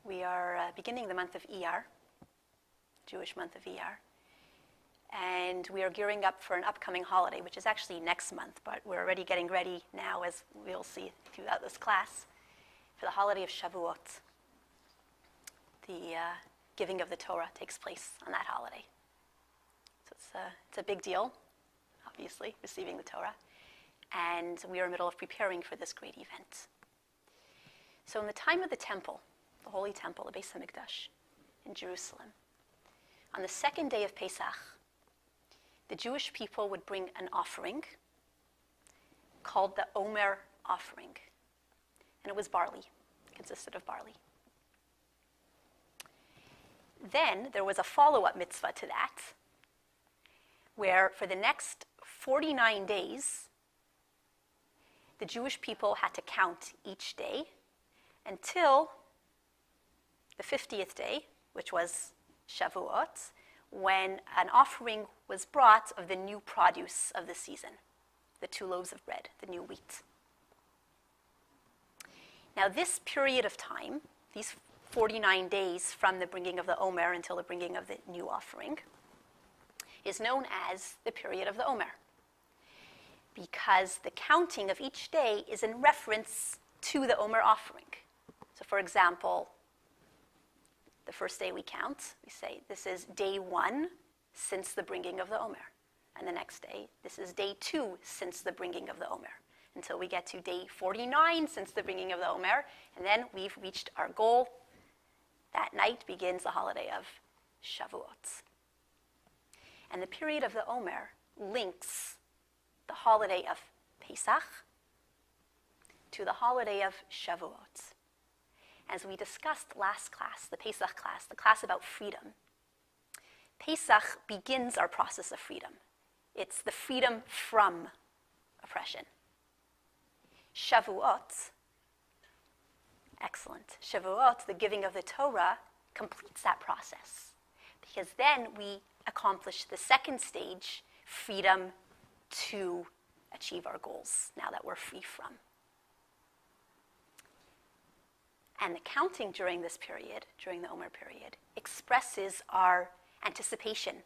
We are beginning the month of Iyar, Jewish month of Iyar, and we are gearing up for an upcoming holiday, which is actually next month, but we're already getting ready now, as we'll see throughout this class, for the holiday of Shavuot. The giving of the Torah takes place on that holiday. So it's a big deal, obviously, receiving the Torah, and we are in the middle of preparing for this great event. So in the time of the temple, the Holy Temple, the Beis HaMikdash in Jerusalem, on the second day of Pesach, the Jewish people would bring an offering called the Omer offering. And it was barley, it consisted of barley. Then there was a follow-up mitzvah to that, where for the next 49 days, the Jewish people had to count each day until the 50th day, which was Shavuot, when an offering was brought of the new produce of the season, the 2 loaves of bread, the new wheat. Now this period of time, these 49 days from the bringing of the Omer until the bringing of the new offering, is known as the period of the Omer, because the counting of each day is in reference to the Omer offering. So for example, the first day we count, we say this is day 1 since the bringing of the Omer. And the next day, this is day 2 since the bringing of the Omer, until we get to day 49 since the bringing of the Omer, and then we've reached our goal. That night begins the holiday of Shavuot. And the period of the Omer links the holiday of Pesach to the holiday of Shavuot. As we discussed last class, the Pesach class, the class about freedom, Pesach begins our process of freedom. It's the freedom from oppression. Shavuot, excellent. Shavuot, the giving of the Torah, completes that process, because then we accomplish the second stage, freedom to achieve our goals, now that we're free from. And the counting during this period, during the Omer period, expresses our anticipation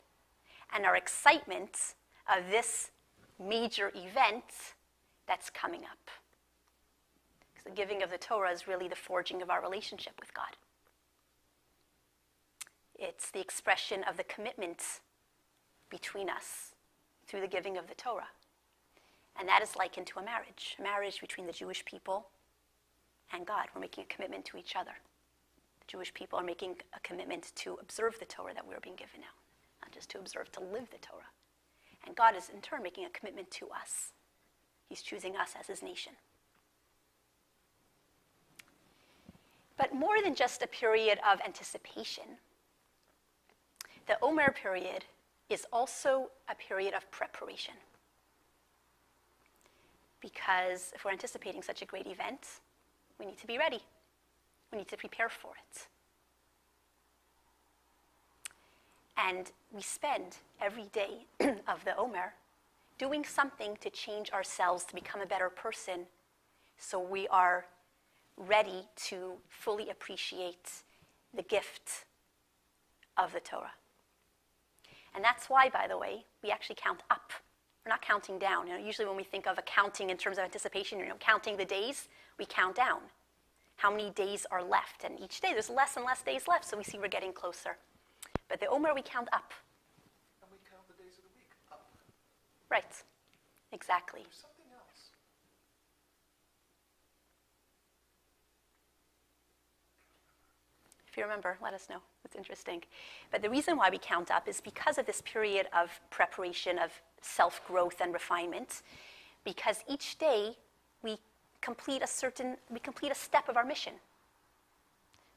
and our excitement of this major event that's coming up. Because the giving of the Torah is really the forging of our relationship with God. It's the expression of the commitment between us through the giving of the Torah. And that is likened to a marriage between the Jewish people and God. We're making a commitment to each other. The Jewish people are making a commitment to observe the Torah that we're being given now, not just to observe, to live the Torah. And God is in turn making a commitment to us. He's choosing us as his nation. But more than just a period of anticipation, the Omer period is also a period of preparation. Because if we're anticipating such a great event, we need to be ready. We need to prepare for it. And we spend every day of the Omer doing something to change ourselves, to become a better person, so we are ready to fully appreciate the gift of the Torah. And that's why, by the way, we actually count up. We're not counting down. Usually when we think of accounting in terms of anticipation, counting the days, we count down. How many days are left? And each day there's less and less days left, so we see we're getting closer. But the Omer, we count up. And we count the days of the week up. Right. Exactly. There's something else. If you remember, let us know. It's interesting. But the reason why we count up is because of this period of preparation, of self-growth and refinement, because each day we complete a step of our mission.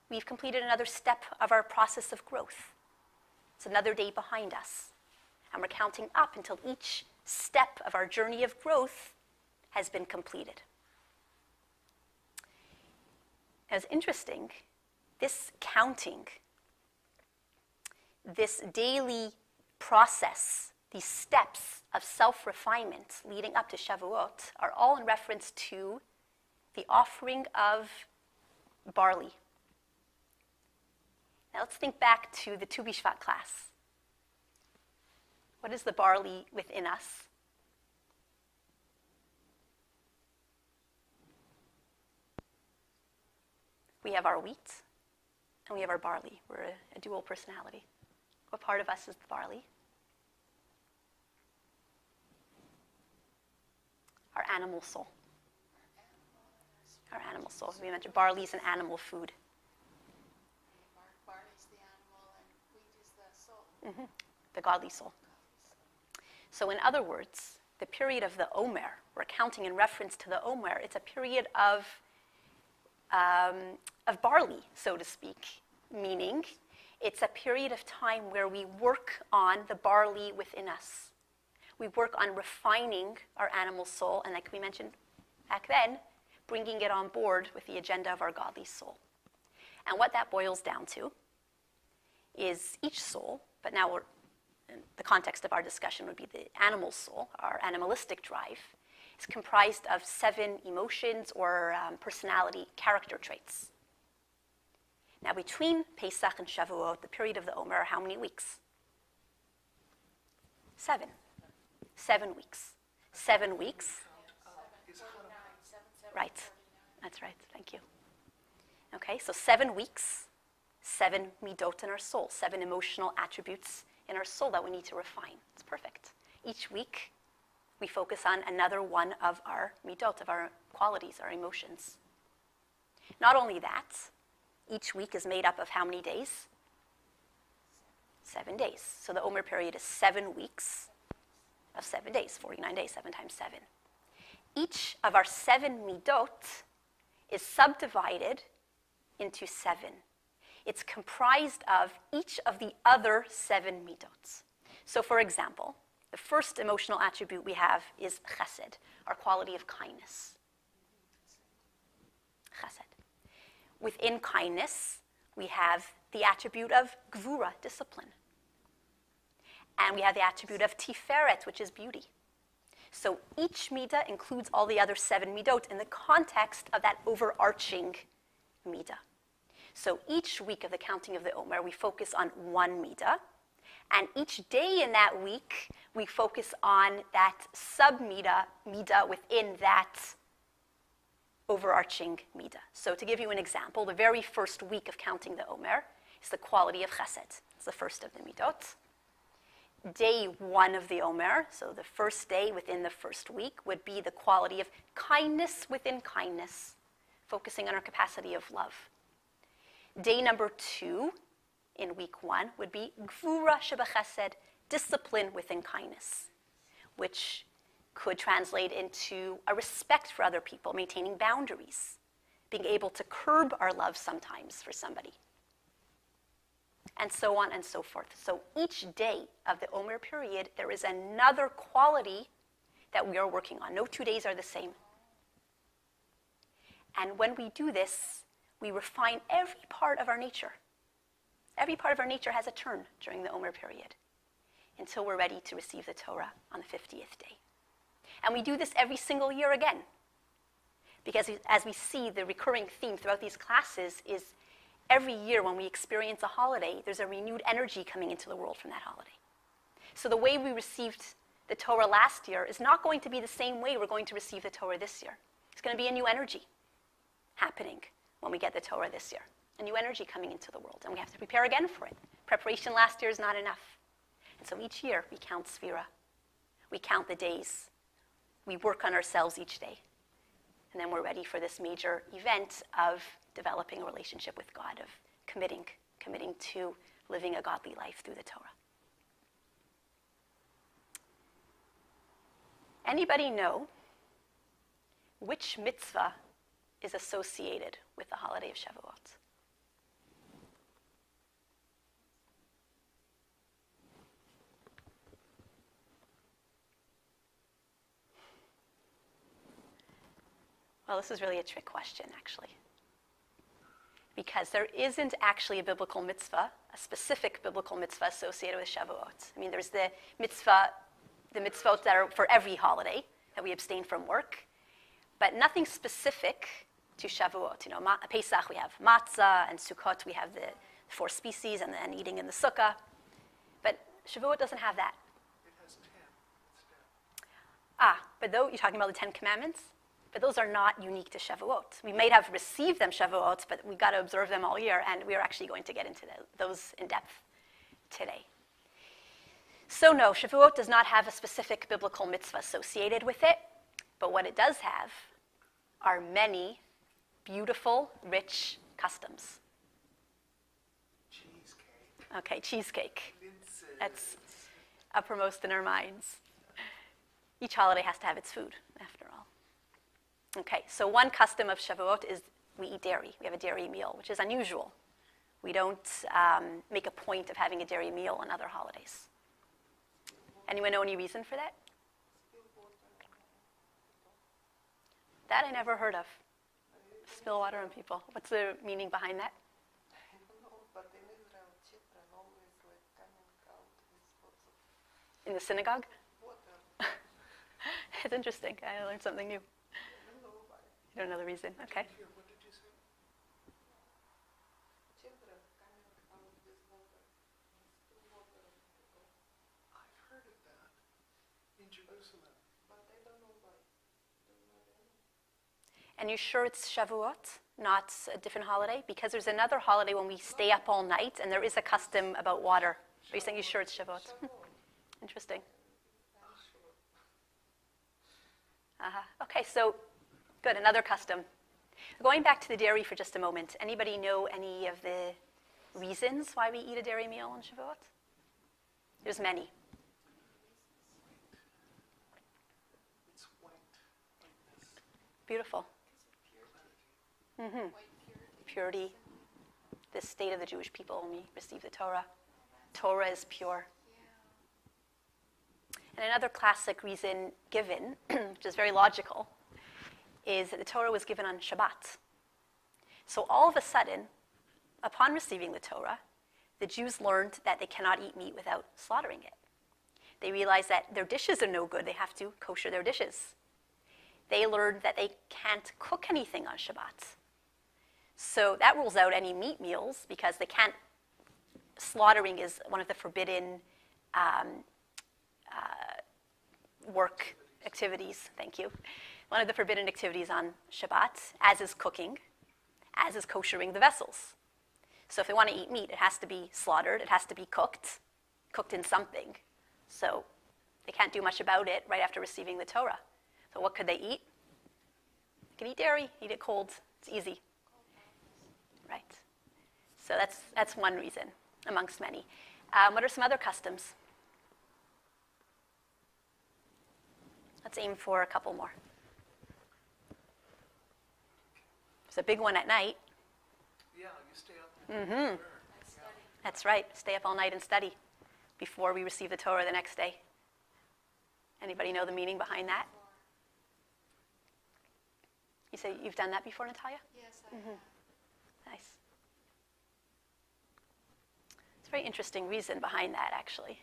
We've completed another step of our process of growth. It's another day behind us. And we're counting up until each step of our journey of growth has been completed. It's interesting, this counting, this daily process, these steps of self-refinement leading up to Shavuot are all in reference to the offering of barley, Now let's think back to the Tu B'Shvat class. What is the barley within us? We have our wheat and we have our barley. We're a dual personality. What part of us is the barley? Our animal soul. Our animal soul. We mentioned barley is an animal food. Barley's the animal and wheat is the soul. The godly soul. So in other words, the period of the Omer, we're counting in reference to the Omer, it's a period of barley, so to speak, meaning it's a period of time where we work on the barley within us. We work on refining our animal soul, and like we mentioned back then, bringing it on board with the agenda of our godly soul. And what that boils down to is each soul, but now the context of our discussion would be the animal soul, our animalistic drive, is comprised of 7 emotions or personality character traits. Now, between Pesach and Shavuot, the period of the Omer, are how many weeks? 7. 7 weeks. 7 weeks. Right. That's right. Thank you. Okay, so 7 weeks, 7 midot in our soul, 7 emotional attributes in our soul that we need to refine. It's perfect. Each week, we focus on another one of our midot, of our qualities, our emotions. Not only that, each week is made up of how many days? 7 days. So the Omer period is 7 weeks of 7 days, 49 days, 7 times 7. Each of our 7 midot is subdivided into 7. It's comprised of each of the other 7 midot. So for example, the first emotional attribute we have is chesed, our quality of kindness. Chesed. Within kindness, we have the attribute of gvura, discipline. And we have the attribute of tiferet, which is beauty. So each midah includes all the other 7 midot in the context of that overarching midah. So each week of the counting of the Omer, we focus on one midah. And each day in that week, we focus on that sub-midah within that overarching midah. So to give you an example, the very first week of counting the Omer is the quality of chesed. It's the first of the midot. Day 1 of the Omer, so the first day within the first week, would be the quality of kindness within kindness, focusing on our capacity of love. Day number 2 in week 1 would be gvura shebachesed, discipline within kindness, which could translate into a respect for other people, maintaining boundaries, being able to curb our love sometimes for somebody, and so on and so forth. So each day of the Omer period, there is another quality that we are working on. No 2 days are the same. And when we do this, we refine every part of our nature. Every part of our nature has a turn during the Omer period until we're ready to receive the Torah on the 50th day. And we do this every single year again. Because as we see, the recurring theme throughout these classes is every year when we experience a holiday, there's a renewed energy coming into the world from that holiday. So the way we received the Torah last year is not going to be the same way we're going to receive the Torah this year. It's going to be a new energy happening when we get the Torah this year. A new energy coming into the world, and we have to prepare again for it. Preparation last year is not enough. And so each year we count Sphira. We count the days. We work on ourselves each day. And then we're ready for this major event of developing a relationship with God, of committing to living a godly life through the Torah. Anybody know which mitzvah is associated with the holiday of Shavuot? Well, this is really a trick question, actually. Because there isn't actually a biblical mitzvah, a specific biblical mitzvah associated with Shavuot. I mean, there's the mitzvot that are for every holiday, that we abstain from work, but nothing specific to Shavuot. You know, Pesach we have matzah, and Sukkot we have the 4 species and then eating in the sukkah. But Shavuot doesn't have that. It has 10 instead. But though you're talking about the 10 Commandments, but those are not unique to Shavuot. We may have received them Shavuot, but we've got to observe them all year, and we're actually going to get into those in depth today. So no, Shavuot does not have a specific biblical mitzvah associated with it, but what it does have are many beautiful, rich customs. Cheesecake. Okay, cheesecake. Linses. That's uppermost in our minds. Each holiday has to have its food, after all. Okay, so one custom of Shavuot is we eat dairy. We have a dairy meal, which is unusual. We don't make a point of having a dairy meal on other holidays. Anyone know any reason for that? That I never heard of. Spill water on people. What's the meaning behind that? I don't know, but in Israel, children always like coming out with lots of In the synagogue? water. It's interesting. I learned something new. I don't know why. You don't know the reason. Okay. Here, what did you say? Children coming out with water. Spill water on people. I've heard of that in Jerusalem. But I don't know why. Don't know why. And you sure it's Shavuot, not a different holiday? Because there's another holiday when we stay up all night, and there is a custom about water. Are you saying you sure it's Shavuot? Interesting. I'm sure. Okay, so good, another custom. Going back to the dairy for just a moment, anybody know any of the reasons why we eat a dairy meal on Shavuot? There's many. It's white. Whiteness. Beautiful. White purity. Purity. The state of the Jewish people when we receive the Torah. Torah is pure. Yeah. And another classic reason given, which is very logical, is that the Torah was given on Shabbat. So all of a sudden, upon receiving the Torah, the Jews learned that they cannot eat meat without slaughtering it. They realized that their dishes are no good. They have to kosher their dishes. They learned that they can't cook anything on Shabbat. So that rules out any meat meals because they can't. Slaughtering is one of the forbidden work activities. Thank you. One of the forbidden activities on Shabbat, as is cooking, as is koshering the vessels. So if they want to eat meat, it has to be slaughtered. It has to be cooked in something. So they can't do much about it right after receiving the Torah. So what could they eat? They can eat dairy, eat it cold. It's easy. Right. So that's one reason amongst many. What are some other customs? Let's aim for a couple more. There's a big one at night. Yeah, you stay up. Mm-hmm. I study. That's right. Stay up all night and study before we receive the Torah the next day. Anybody know the meaning behind that? You say you've done that before, Natalia? Yes, I have. Nice. It's a very interesting reason behind that, actually,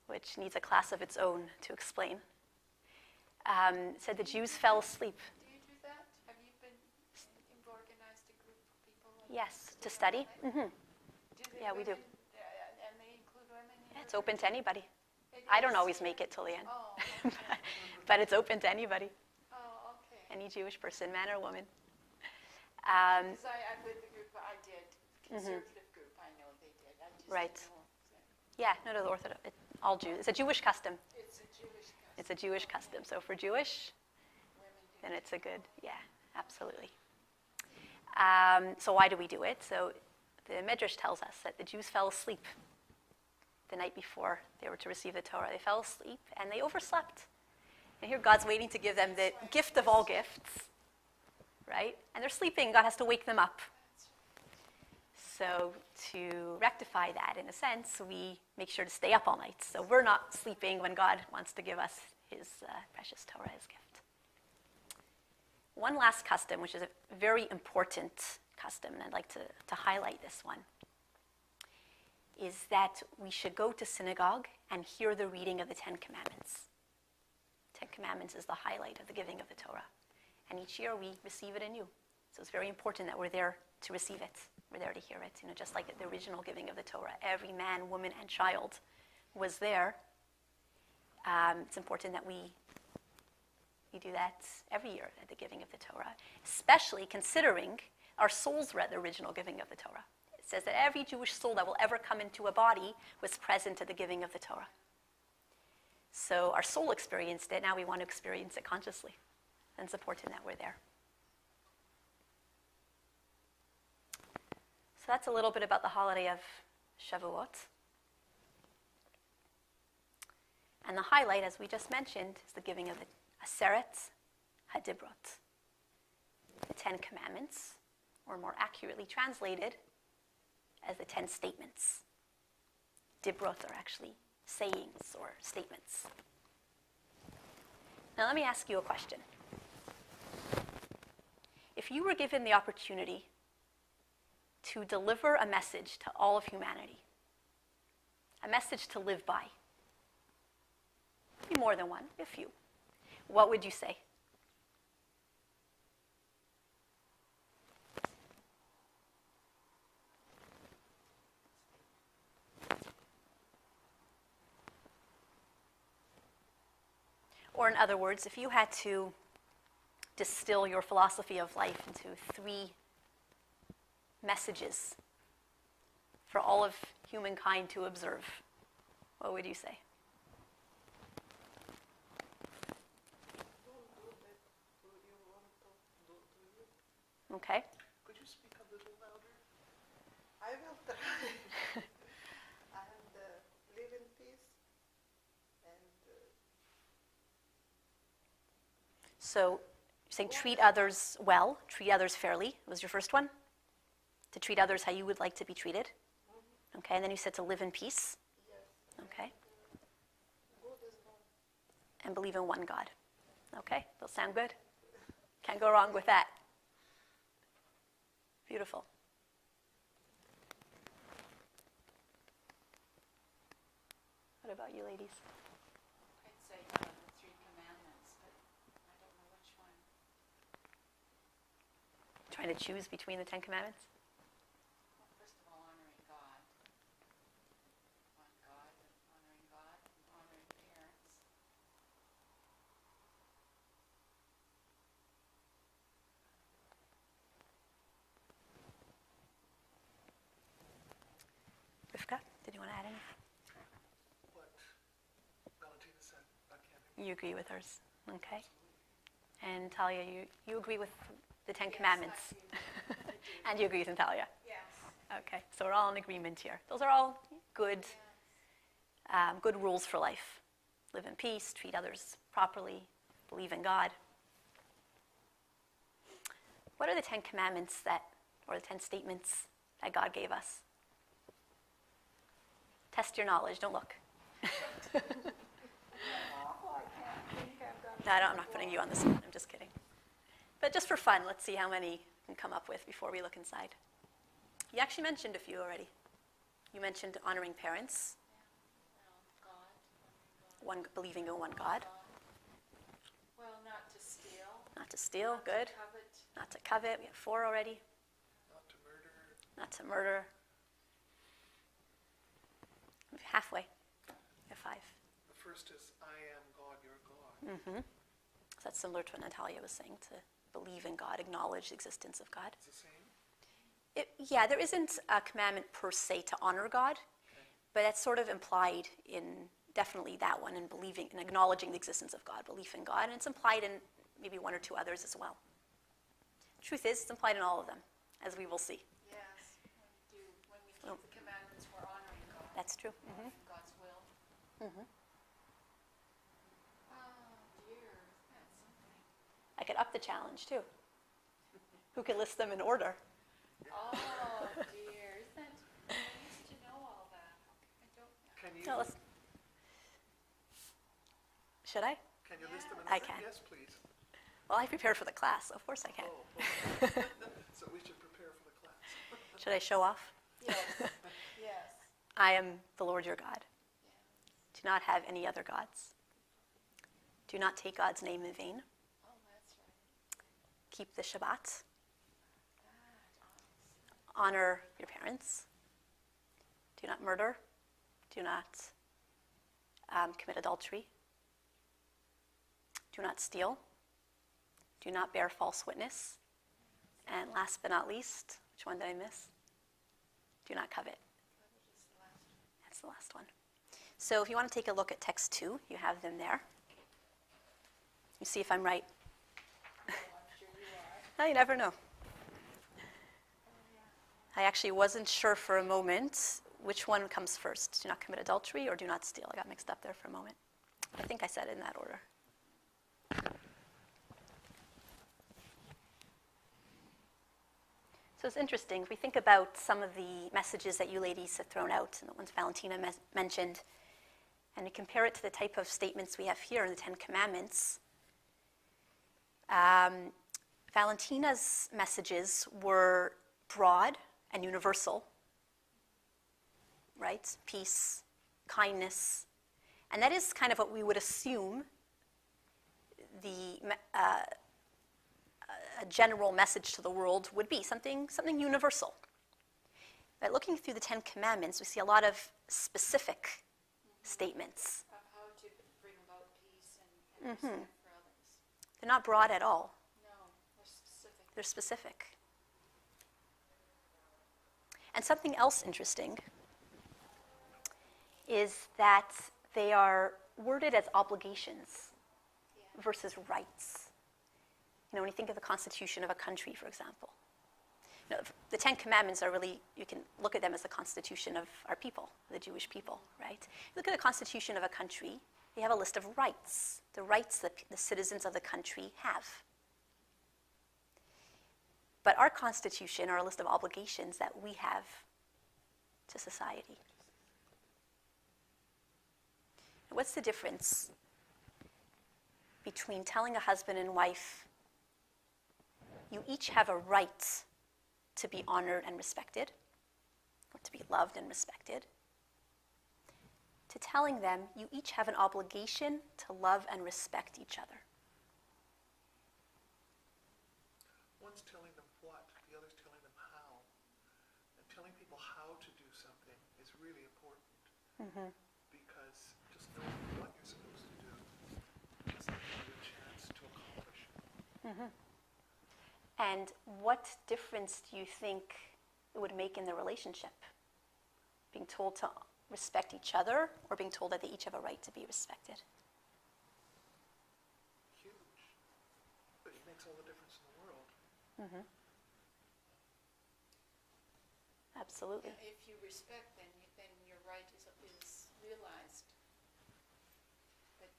which needs a class of its own to explain. It said the Jews fell asleep. Do you do that? Have you been organized a group of people? Like Yes, to study. Mm-hmm. Yeah, we do. And they include women in It's open to anybody. It I don't is? always make it till the end, Oh, okay. but it's open to anybody, Oh, okay. any Jewish person, man or woman. Because I'm with the group I did, conservative group, I know they did. I just Right. didn't know. Yeah, no, the Orthodox, all Jews. It's a Jewish custom. It's a Jewish custom. It's a Jewish custom. So for Jewish, Women do. then it's a good, yeah, absolutely. So why do we do it? So the Midrash tells us that the Jews fell asleep the night before they were to receive the Torah. They fell asleep and they overslept. And here God's waiting to give them the gift of all gifts, right? And they're sleeping. God has to wake them up. So to rectify that, in a sense, we make sure to stay up all night. So we're not sleeping when God wants to give us his precious Torah, his gift. One last custom, which is a very important custom, and I'd like to highlight this one, is that we should go to synagogue and hear the reading of the Ten Commandments. Ten Commandments is the highlight of the giving of the Torah. And each year we receive it anew. So it's very important that we're there to receive it. We're there to hear it. Just like the original giving of the Torah, every man, woman, and child was there. It's important that we do that every year at the giving of the Torah, especially considering our souls were at the original giving of the Torah. It says that every Jewish soul that will ever come into a body was present at the giving of the Torah. So our soul experienced it, now we want to experience it consciously. And it's important that we're there. So that's a little bit about the holiday of Shavuot. And the highlight, as we just mentioned, is the giving of the Aseret HaDibrot, the 10 Commandments, or more accurately translated as the 10 Statements. Dibrot are actually sayings or statements. Now let me ask you a question. If you were given the opportunity to deliver a message to all of humanity, a message to live by, maybe more than one, a few, what would you say? Or in other words, if you had to distill your philosophy of life into 3 messages for all of humankind to observe, what would you say? Okay. Could you speak a little louder? I will try. And live in peace. And So you're saying treat others well, treat others fairly, was your first one? To treat others how you would like to be treated? Okay, and then you said to live in peace? yes, Okay. God is one. And believe in one God. Okay, those sound good? Can't go wrong with that. Beautiful. What about you, ladies? I'd say the 3 commandments, but I don't know which one. Trying to choose between the 10 Commandments? Well, first of all, honoring God. One God, and honoring God, and honoring parents. Rivka, did you want to add anything? What Valentina said, I can't. You agree with hers? Okay. And Talia, you agree with the 10 Commandments? I do. And you agree with Natalia? Yes. Okay, so we're all in agreement here. Those are all good, good rules for life. Live in peace, treat others properly, believe in God. What are the 10 Commandments or the 10 statements that God gave us? Test your knowledge, don't look. No, I'm not putting you on the spot, I'm just kidding. But just for fun, let's see how many you can come up with before we look inside. You actually mentioned a few already. You mentioned honoring parents, believing in one God. Well, not to steal. Not to steal, good. To covet. Not to covet, we have 4 already. Not to murder. Not to murder. Halfway. We have 5. The first is, I am God, your God. So that's similar to what Natalia was saying, to believe in God, acknowledge the existence of God. It's the same. Yeah, there isn't a commandment per se to honor God, but that's sort of implied in definitely that one, in believing and acknowledging the existence of God, belief in God, and it's implied in maybe 1 or 2 others as well. Truth is, it's implied in all of them, as we will see. Yes. When we keep the commandments, we're honoring God. That's true. Honoring God's will. Oh, dear. That's something. I could up the challenge too. Who could list them in order? Oh, dear. Isn't that... I used to know all that. I don't know. Can you, No, should I? can you list them in I order? can. Yes, please. Well, I prepared for the class, so of course I can. Oh, okay. So we should prepare for the class. Should I show off? Yes. Yes. I am the Lord your God. Yes. Do not have any other gods. Do not take God's name in vain. Oh, that's right. Keep the Shabbat. honor your parents. Do not murder. Do not commit adultery. Do not steal. Do not bear false witness. And last but not least, which one did I miss? Do not covet. That's the last one. So if you want to take a look at text 2, you have them there. You see if I'm right. I'm sure you are. No, you never know. I actually wasn't sure for a moment which one comes first. Do not commit adultery or do not steal. I got mixed up there for a moment. I think I said it in that order. So it's interesting. If we think about some of the messages that you ladies have thrown out and the ones Valentina mentioned, and we compare it to the type of statements we have here in the Ten Commandments, Valentina's messages were broad and universal, right? Peace, kindness. And that is kind of what we would assume a general message to the world would be, something universal. But looking through the Ten Commandments, we see a lot of specific statements. Of how to bring about peace and respect for others. They're not broad at all. No, they're specific. They're specific. And something else interesting is that they are worded as obligations versus rights. You know, when you think of the constitution of a country, for example, you know, the Ten Commandments are really, you can look at them as the constitution of our people, the Jewish people, right? Look at the constitution of a country, they have a list of rights, the rights that the citizens of the country have. But our constitution are a list of obligations that we have to society. What's the difference between telling a husband and wife, you each have a right to be honored and respected, or to be loved and respected, to telling them you each have an obligation to love and respect each other? One's telling them what, the other's telling them how. And telling people how to do something is really important. Because just knowing what you're supposed to do doesn't give you a chance to accomplish it. And what difference do you think it would make in the relationship? Being told to respect each other or being told that they each have a right to be respected? Huge. But it makes all the difference in the world. Absolutely. If you respect, then your right is realized. But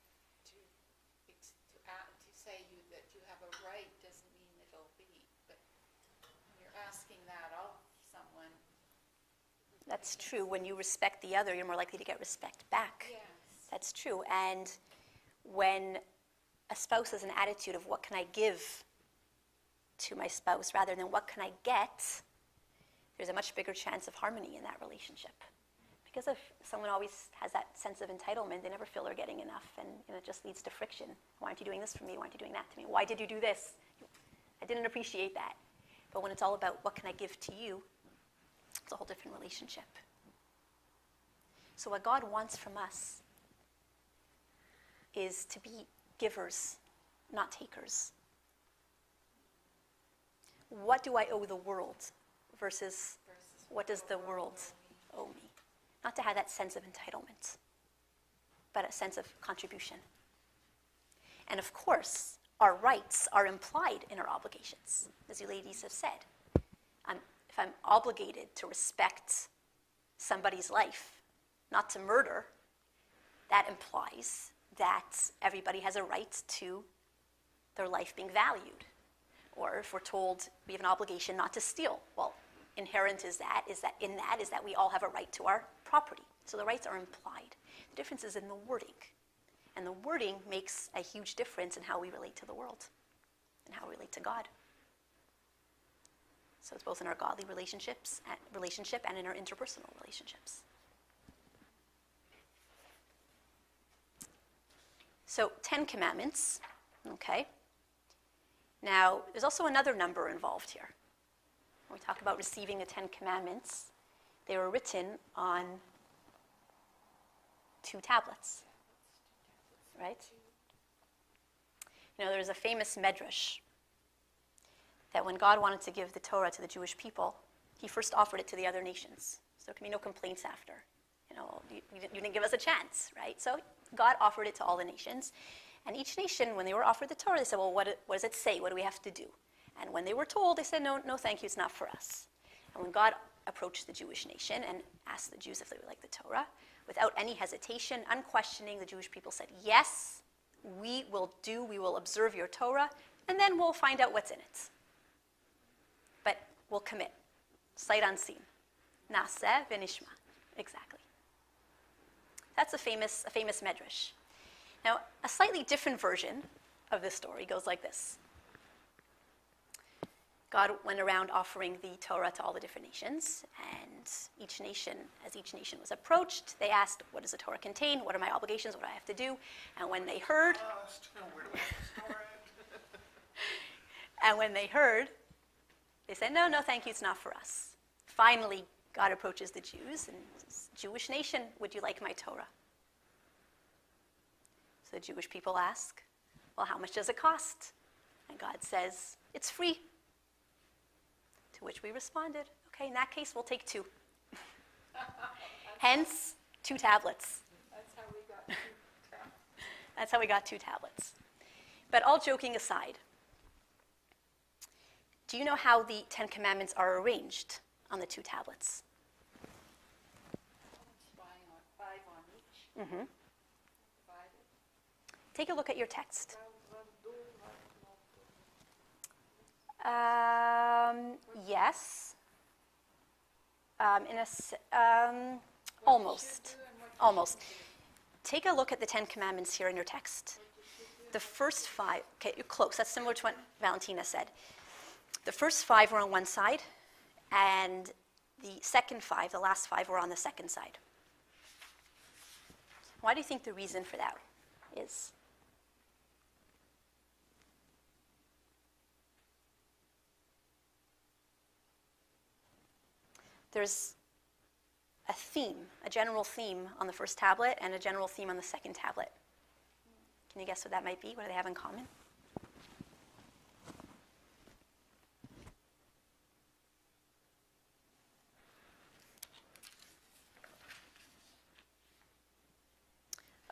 to say that you have a right doesn't mean it'll be. But when you're asking that of someone. That's true. When you respect the other, you're more likely to get respect back. Yes. That's true. And when a spouse has an attitude of what can I give to my spouse rather than what can I get, there's a much bigger chance of harmony in that relationship. Because if someone always has that sense of entitlement, they never feel they're getting enough, and it just leads to friction. Why aren't you doing this for me? Why aren't you doing that to me? Why did you do this? I didn't appreciate that. But when it's all about what can I give to you, it's a whole different relationship. So what God wants from us is to be givers, not takers. What do I owe the world versus what does the world owe me? Not to have that sense of entitlement, but a sense of contribution. And of course, our rights are implied in our obligations, as you ladies have said. If I'm obligated to respect somebody's life, not to murder, that implies that everybody has a right to their life being valued. Or if we're told we have an obligation not to steal, well, inherent is that we all have a right to our property. So the rights are implied. The difference is in the wording. And the wording makes a huge difference in how we relate to the world and how we relate to God. So it's both in our godly relationship and in our interpersonal relationships. So 10 commandments, okay. Now, there's also another number involved here. when we talk about receiving the 10 Commandments, they were written on 2 tablets, right? You know, there's a famous medrash that when God wanted to give the Torah to the Jewish people, he first offered it to the other nations. So there can be no complaints after. You know, you didn't give us a chance, right? So God offered it to all the nations. And each nation, when they were offered the Torah, they said, well, what does it say? What do we have to do? And when they were told, they said, no, thank you, it's not for us. And when God approached the Jewish nation and asked the Jews if they would like the Torah, without any hesitation, unquestioning, the Jewish people said, yes, we will observe your Torah, and then we'll find out what's in it. But we'll commit. Sight unseen. Naseh v'nishma. Exactly. That's a famous medrash. Now, a slightly different version of this story goes like this. God went around offering the Torah to all the different nations, and as each nation was approached, they asked, what does the Torah contain? What are my obligations? What do I have to do? And when they heard, Where do I have to store it? and when they heard, they said, no, thank you, it's not for us. Finally, God approaches the Jews and says, Jewish nation, would you like my Torah? So the Jewish people ask, well, how much does it cost? And God says, it's free. To which we responded, okay, in that case, we'll take 2. Hence, 2 tablets. That's how we got 2 tablets. That's how we got 2 tablets. But all joking aside, do you know how the 10 Commandments are arranged on the 2 tablets? 5 on each. Mm-hmm. Divided. Take a look at your text. Yes. Almost. Take a look at the 10 Commandments here in your text. The first 5, okay, you're close. That's similar to what Valentina said. The first 5 were on one side, and the second 5, the last 5, were on the second side. Why do you think the reason for that is? There's a theme, a general theme on the first tablet and a general theme on the second tablet. Can you guess what that might be? What do they have in common?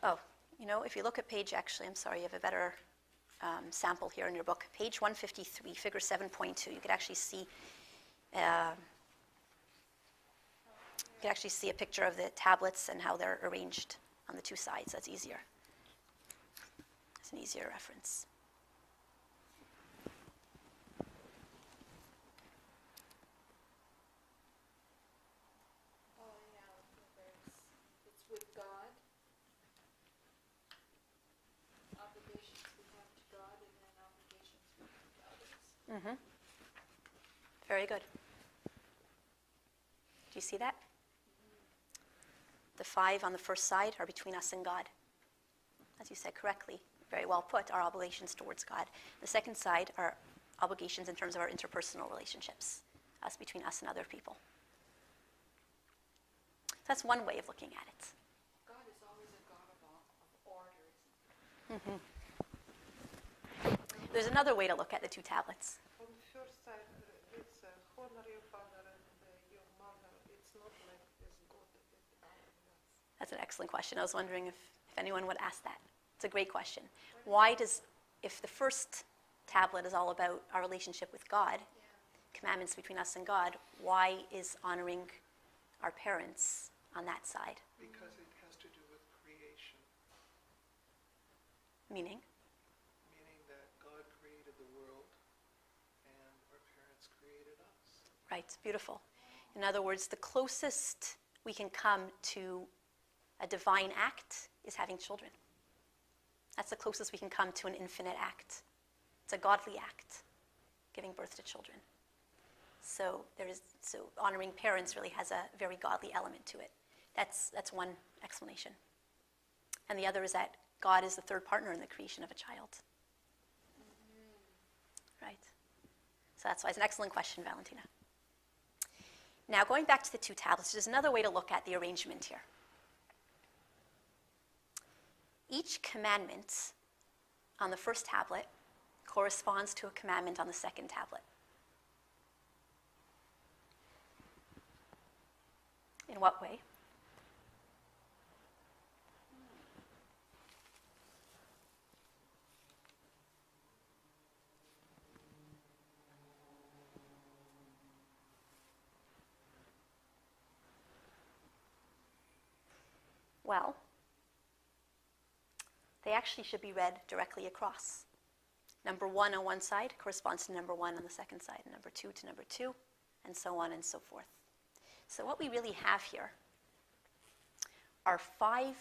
Oh, you know, if you look at page, actually, I'm sorry, you have a better sample here in your book. Page 153, figure 7.2, you could actually see a picture of the tablets and how they're arranged on the 2 sides. That's easier. It's an easier reference. Oh, yeah, it's with God. Obligations we have to God, and then obligations we have to others. Mm-hmm. Very good. Do you see that? The 5 on the first side are between us and God. As you said correctly, very well put, our obligations towards God. The second side are obligations in terms of our interpersonal relationships, between us and other people. That's one way of looking at it. God is always a God of order, isn't he? Mm-hmm. There's another way to look at the 2 tablets. On the first side, it's honor your father and your mother. It's not like this God that That's an excellent question. I was wondering if anyone would ask that. It's a great question. Why does, if the first tablet is all about our relationship with God, commandments between us and God, why is honoring our parents on that side? Because it has to do with creation. Meaning? Meaning that God created the world and our parents created us. Right, beautiful. In other words, the closest we can come to a divine act is having children. That's the closest we can come to an infinite act. It's a godly act, giving birth to children. So honoring parents really has a very godly element to it. That's one explanation. And the other is that God is the third partner in the creation of a child. Mm-hmm. Right. So that's why it's an excellent question, Valentina. Now, going back to the 2 tablets, there's another way to look at the arrangement here. Each commandment on the first tablet corresponds to a commandment on the second tablet. In what way? Well, they actually should be read directly across. Number 1 on one side corresponds to number 1 on the second side, and number 2 to number 2, and so on and so forth. So what we really have here are 5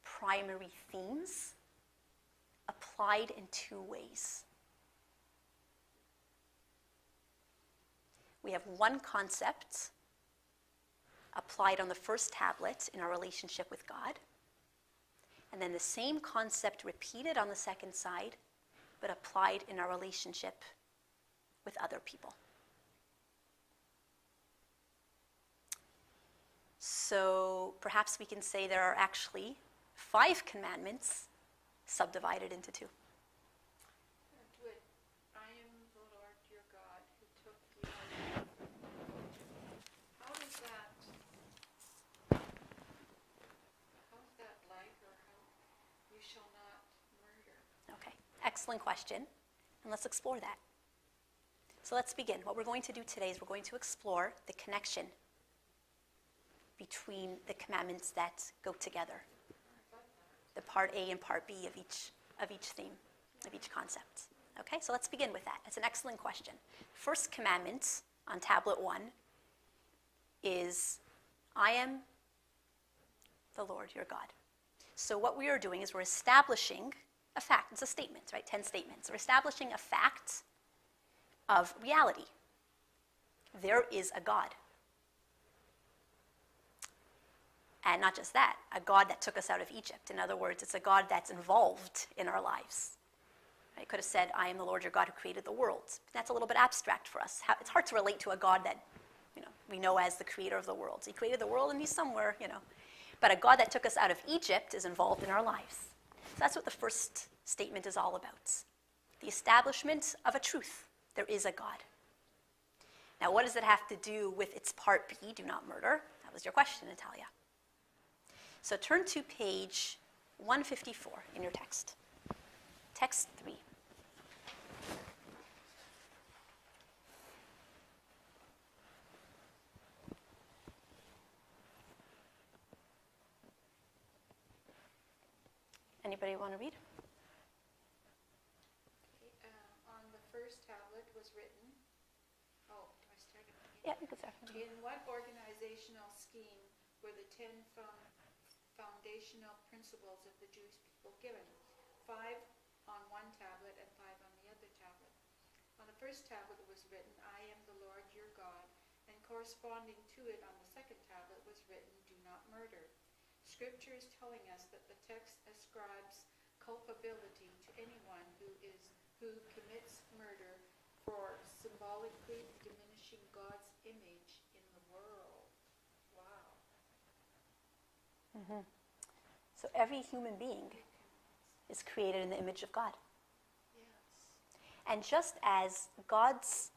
primary themes applied in 2 ways. We have one concept applied on the first tablet in our relationship with God, and then the same concept repeated on the second side, but applied in our relationship with other people. So perhaps we can say there are actually 5 commandments subdivided into 2. Do it. I am the Lord your God who took you out of Egypt. How is that like, or how you shall not murder? Okay, excellent question, and let's explore that. So let's begin. What we're going to do today is we're going to explore the connection between the commandments that go together, the part A and part B of each theme, of each concept. Okay, so let's begin with that. It's an excellent question. First commandment on tablet 1 is, I am the Lord your God. So what we are doing is we're establishing a fact. It's a statement, right? 10 statements. We're establishing a fact of reality. There is a God. And not just that, a God that took us out of Egypt. In other words, it's a God that's involved in our lives. I could have said, I am the Lord your God who created the world. That's a little bit abstract for us. It's hard to relate to a God that we know as the creator of the world. So he created the world and he's somewhere, But a God that took us out of Egypt is involved in our lives. So that's what the first statement is all about. The establishment of a truth. There is a God. Now, what does it have to do with its part B, do not murder? That was your question, Natalia. So turn to page 154 in your text. Text 3. Anybody want to read? Okay, on the first tablet was written, do I start at the beginning? Yeah, you can start. In what organizational scheme were the 10 foundational principles of the Jewish people given? 5 on one tablet and 5 on the other tablet. On the first tablet was written, I am the Lord your God, and corresponding to it on the second tablet was written, do not murder. Scripture is telling us that the text ascribes culpability to anyone who commits murder for symbolically diminishing God's image in the world. Wow. Mm-hmm. So every human being is created in the image of God. Yes. And just as God's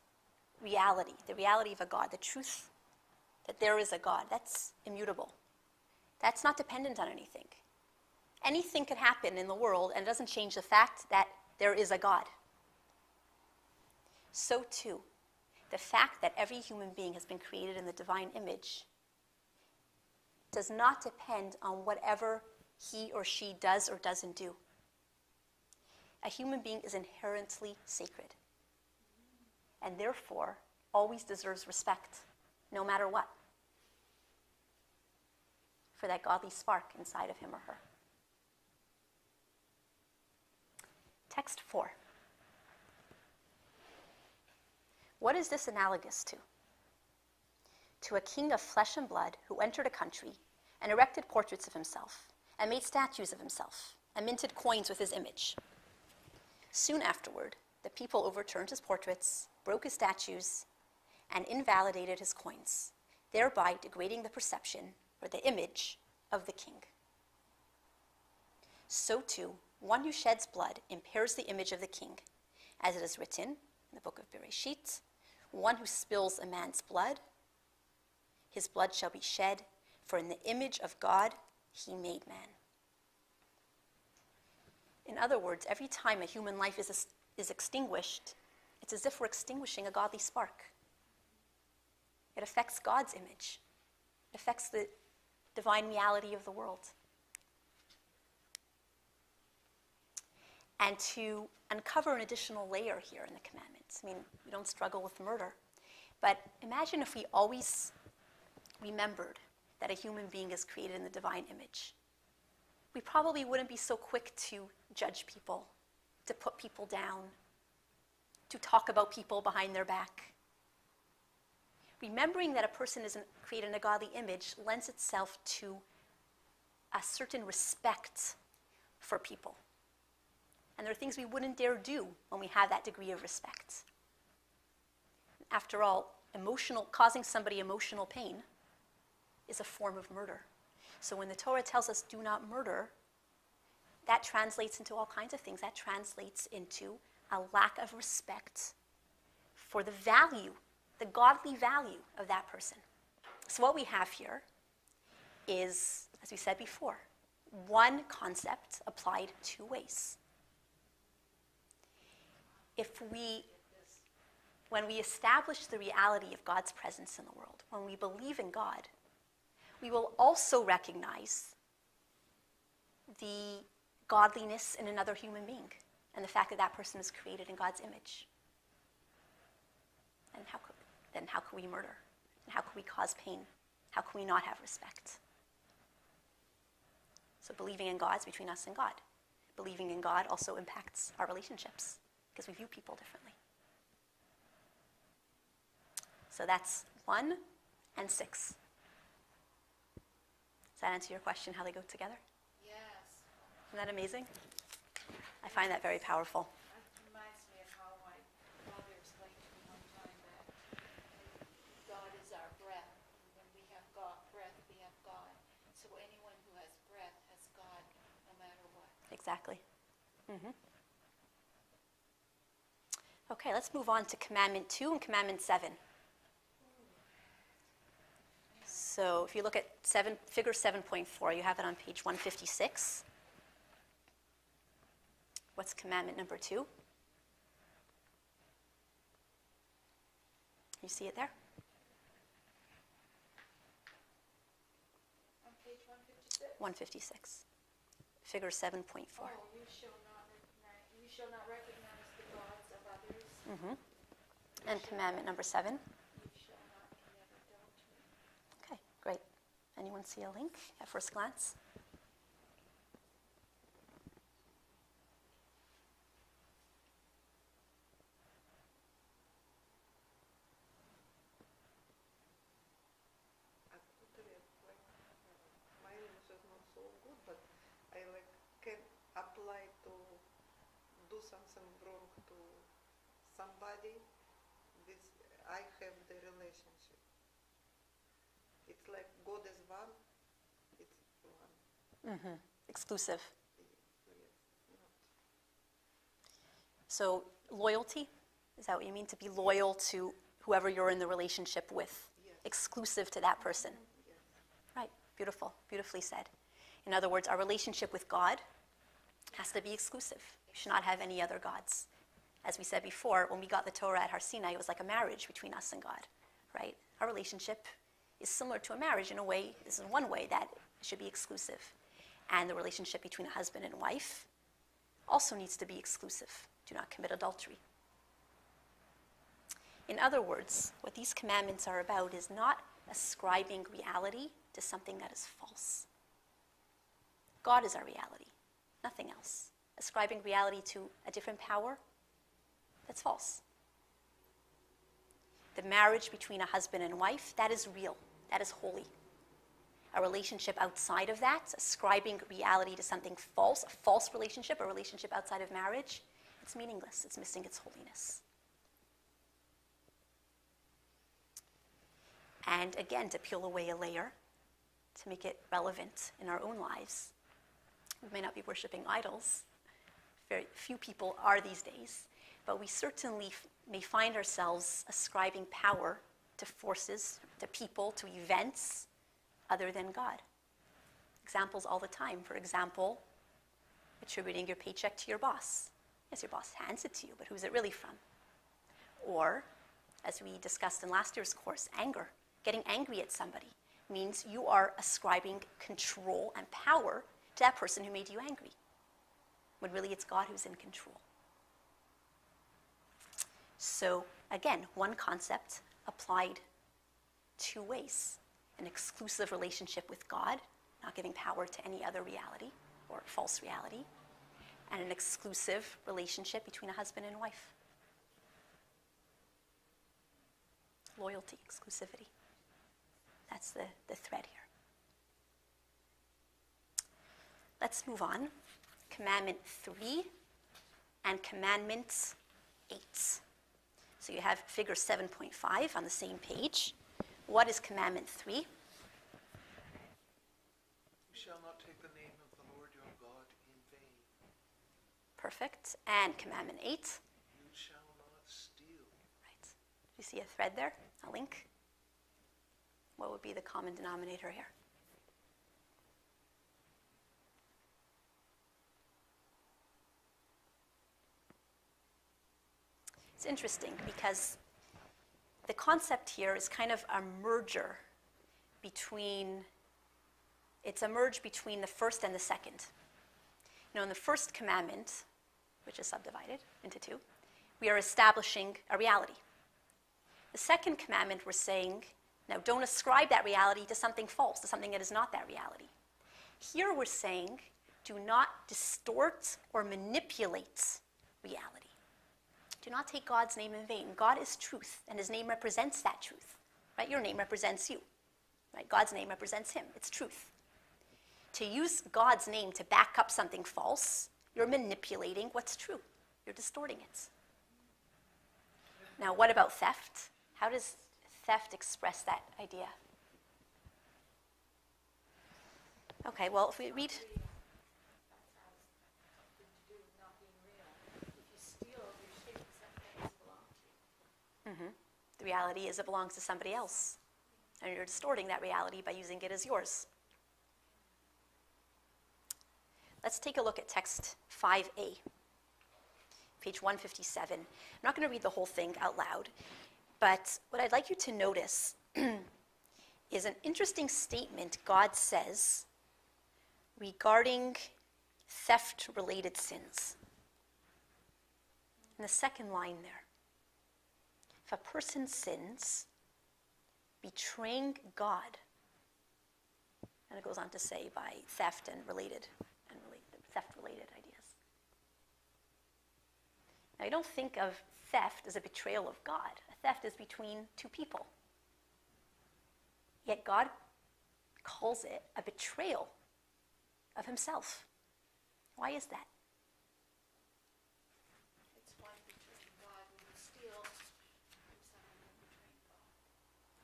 reality, the reality of a God, the truth that there is a God, that's immutable. That's not dependent on anything. Anything could happen in the world and it doesn't change the fact that there is a God. So too, the fact that every human being has been created in the divine image does not depend on whatever he or she does or doesn't do. A human being is inherently sacred and therefore always deserves respect, no matter what, for that godly spark inside of him or her. Text 4. What is this analogous to? To a king of flesh and blood who entered a country and erected portraits of himself and made statues of himself and minted coins with his image. Soon afterward, the people overturned his portraits, broke his statues, and invalidated his coins, thereby degrading the perception or the image of the king. So too, one who sheds blood impairs the image of the king, as it is written in the book of Bereshit, one who spills a man's blood, his blood shall be shed, for in the image of God he made man. In other words, every time a human life is extinguished, it's as if we're extinguishing a godly spark. It affects God's image. It affects the divine reality of the world. And to uncover an additional layer here in the commandments, I mean, we don't struggle with murder, but imagine if we always remembered that a human being is created in the divine image. We probably wouldn't be so quick to judge people, to put people down, to talk about people behind their back. Remembering that a person is created in a godly image lends itself to a certain respect for people. And there are things we wouldn't dare do when we have that degree of respect. After all, causing somebody emotional pain is a form of murder. So when the Torah tells us do not murder, that translates into all kinds of things. That translates into a lack of respect for the value, the godly value of that person. So what we have here is, as we said before, one concept applied two ways. When we establish the reality of God's presence in the world, when we believe in God, we will also recognize the godliness in another human being and the fact that that person is created in God's image. And how could we murder? And how could we cause pain? How can we not have respect? So believing in God is between us and God. Believing in God also impacts our relationships because we view people differently. So that's 1 and 6. Does that answer your question, how they go together? Yes. Isn't that amazing? I find that very powerful. That reminds me of how my father explained to me one time that God is our breath. When we have breath, we have God. So anyone who has breath has God, no matter what. Exactly. Mm-hmm. Okay, let's move on to Commandment 2 and Commandment 7. So if you look at figure 7.4, you have it on page 156. What's commandment number 2? You see it there? On page 156? 156. Figure 7.4. Oh, you shall not recognize the gods of others. Mm-hmm. And commandment number 7? You shall not commit adultery. Okay, great. Anyone see a link at first glance? My English is not so good, but I can apply to do something wrong to somebody. I have the relationship. It's like God is one. It's one. Mm-hmm. Exclusive. Yes, not. So loyalty, is that what you mean? To be loyal to whoever you're in the relationship with, Yes. exclusive to that person. Yes. Right, beautiful, beautifully said. In other words, our relationship with God has to be exclusive. We should not have any other gods. As we said before, when we got the Torah at Har Sinai, it was like a marriage between us and God, right? Our relationship is similar to a marriage in a way, this is one way that it should be exclusive. And the relationship between a husband and wife also needs to be exclusive. Do not commit adultery. In other words, what these commandments are about is not ascribing reality to something that is false. God is our reality, nothing else. Ascribing reality to a different power, that's false. The marriage between a husband and wife, that is real, that is holy. A relationship outside of that, ascribing reality to something false, a false relationship, a relationship outside of marriage, it's meaningless, it's missing its holiness. And again, to peel away a layer, to make it relevant in our own lives. We may not be worshiping idols. Very few people are these days. But we certainly may find ourselves ascribing power to forces, to people, to events other than God. Examples all the time. For example, attributing your paycheck to your boss. Yes, your boss hands it to you, but who's it really from? Or, as we discussed in last year's course, anger. Getting angry at somebody means you are ascribing control and power to that person who made you angry, when really it's God who's in control. So, again, one concept applied two ways. An exclusive relationship with God, not giving power to any other reality or false reality, and an exclusive relationship between a husband and wife. Loyalty, exclusivity. That's the thread here. Let's move on. Commandment 3 and Commandment 8. So you have figure 7.5 on the same page. What is Commandment 3? You shall not take the name of the Lord your God in vain. Perfect. And Commandment 8? You shall not steal. Right. Do you see a thread there? A link? What would be the common denominator here? It's interesting because the concept here is kind of a merger between, it's a merge between the first and the second. You know, in the first commandment, which is subdivided into two, we are establishing a reality. The second commandment, we're saying, now don't ascribe that reality to something false, to something that is not that reality. Here we're saying, do not distort or manipulate reality. Do not take God's name in vain. God is truth, and his name represents that truth. Right? Your name represents you. Right? God's name represents him. It's truth. To use God's name to back up something false, you're manipulating what's true. You're distorting it. Now, what about theft? How does theft express that idea? Okay, well, if we read... The reality is it belongs to somebody else. And you're distorting that reality by using it as yours. Let's take a look at text 5a, page 157. I'm not going to read the whole thing out loud, but what I'd like you to notice is an interesting statement God says regarding theft-related sins. In the second line there. If a person sins, betraying God, and it goes on to say by theft and theft-related ideas. Now, you don't think of theft as a betrayal of God. A theft is between two people. Yet God calls it a betrayal of himself. Why is that?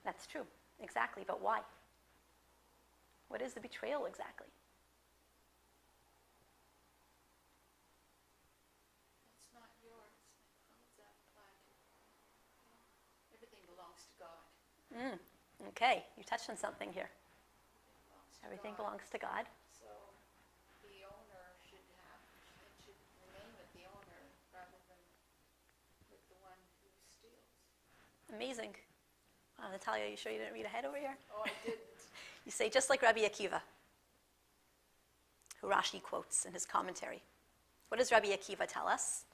That's true, exactly, but why? What is the betrayal exactly? It's not yours. How does that apply to everything belongs to God. Okay, you touched on something here. Everything belongs to God. So the owner should remain with the owner rather than with the one who steals. Amazing. Natalia, you sure you didn't read ahead over here? Oh, I didn't. You say, just like Rabbi Akiva, who Rashi quotes in his commentary. What does Rabbi Akiva tell us?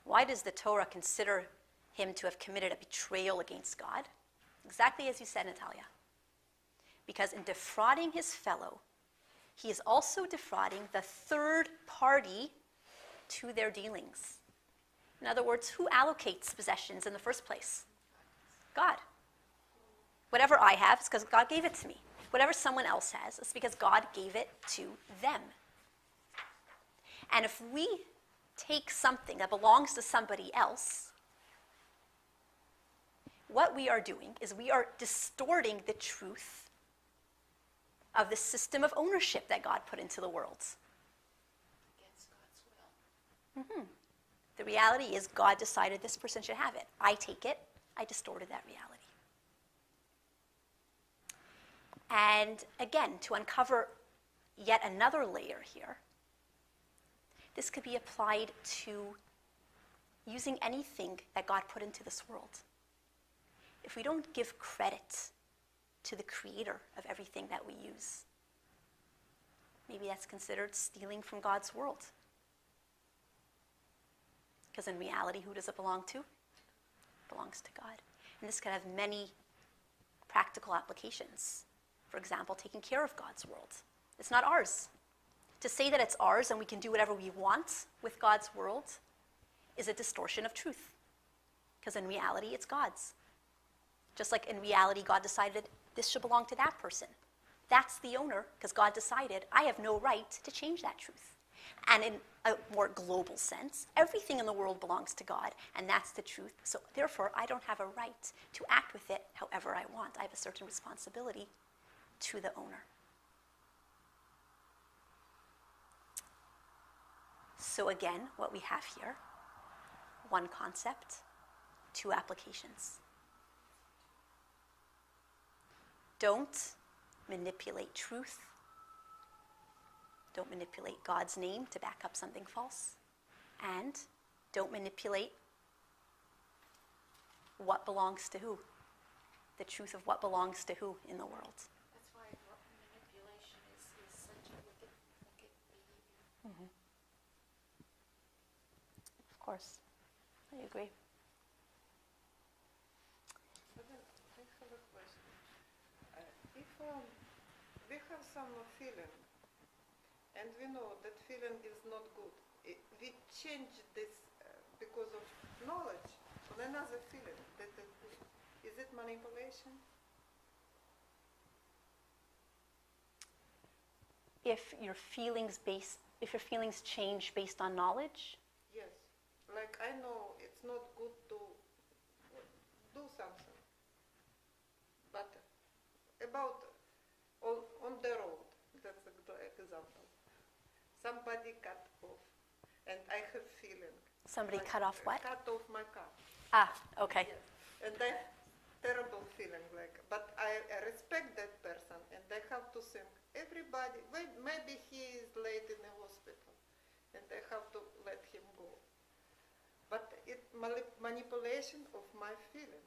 Why does the Torah consider him to have committed a betrayal against God? Exactly as you said, Natalia. Because in defrauding his fellow, he is also defrauding the third party to their dealings. In other words, who allocates possessions in the first place? God. Whatever I have is because God gave it to me. Whatever someone else has is because God gave it to them. And if we take something that belongs to somebody else what we are doing is we are distorting the truth of the system of ownership that God put into the world. Against God's will. The reality is God decided this person should have it. I take it. I distorted that reality. And again, to uncover yet another layer here, this could be applied to using anything that God put into this world. If we don't give credit to the creator of everything that we use, maybe that's considered stealing from God's world. Because in reality, who does it belong to? It belongs to God. And this could have many practical applications. For example, taking care of God's world. It's not ours. To say that it's ours and we can do whatever we want with God's world is a distortion of truth. Because in reality, it's God's. Just like in reality, God decided this should belong to that person. That's the owner, because God decided I have no right to change that truth. And in a more global sense, everything in the world belongs to God, and that's the truth. So therefore, I don't have a right to act with it however I want. I have a certain responsibility to the owner. So again, what we have here, one concept, two applications. Don't manipulate truth. Don't manipulate God's name to back up something false. And don't manipulate what belongs to who. The truth of what belongs to who in the world. That's why manipulation is such a wicked behavior. Of course. I agree. But then I have a question. If we have some feeling, and we know that feeling is not good, we change this because of knowledge on another feeling that is good. Is it manipulation? If your feelings change based on knowledge, Yes. Like I know it's not good to do something, but about on the road, that's a good example. Somebody cut off, and I have feeling. somebody like, cut off what? Cut off my car. Ah, okay. Yes. And I terrible feeling like, but I respect that person, and I have to think everybody. Maybe he is late in the hospital, and I have to let him go. But it's manipulation of my feeling.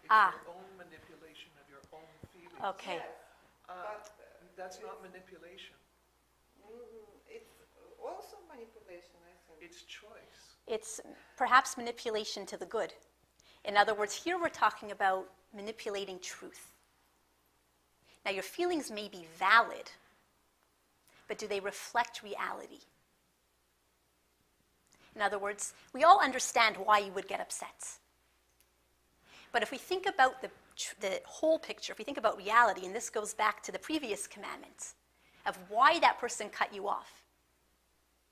It's Ah. your own manipulation of your own feelings. Okay. Yes, but That's not manipulation. it's also manipulation, I think. It's choice. It's perhaps manipulation to the good. In other words, here we're talking about manipulating truth. Now, your feelings may be valid, but do they reflect reality? In other words, we all understand why you would get upset. But if we think about the whole picture, if we think about reality, and this goes back to the previous commandment of why that person cut you off,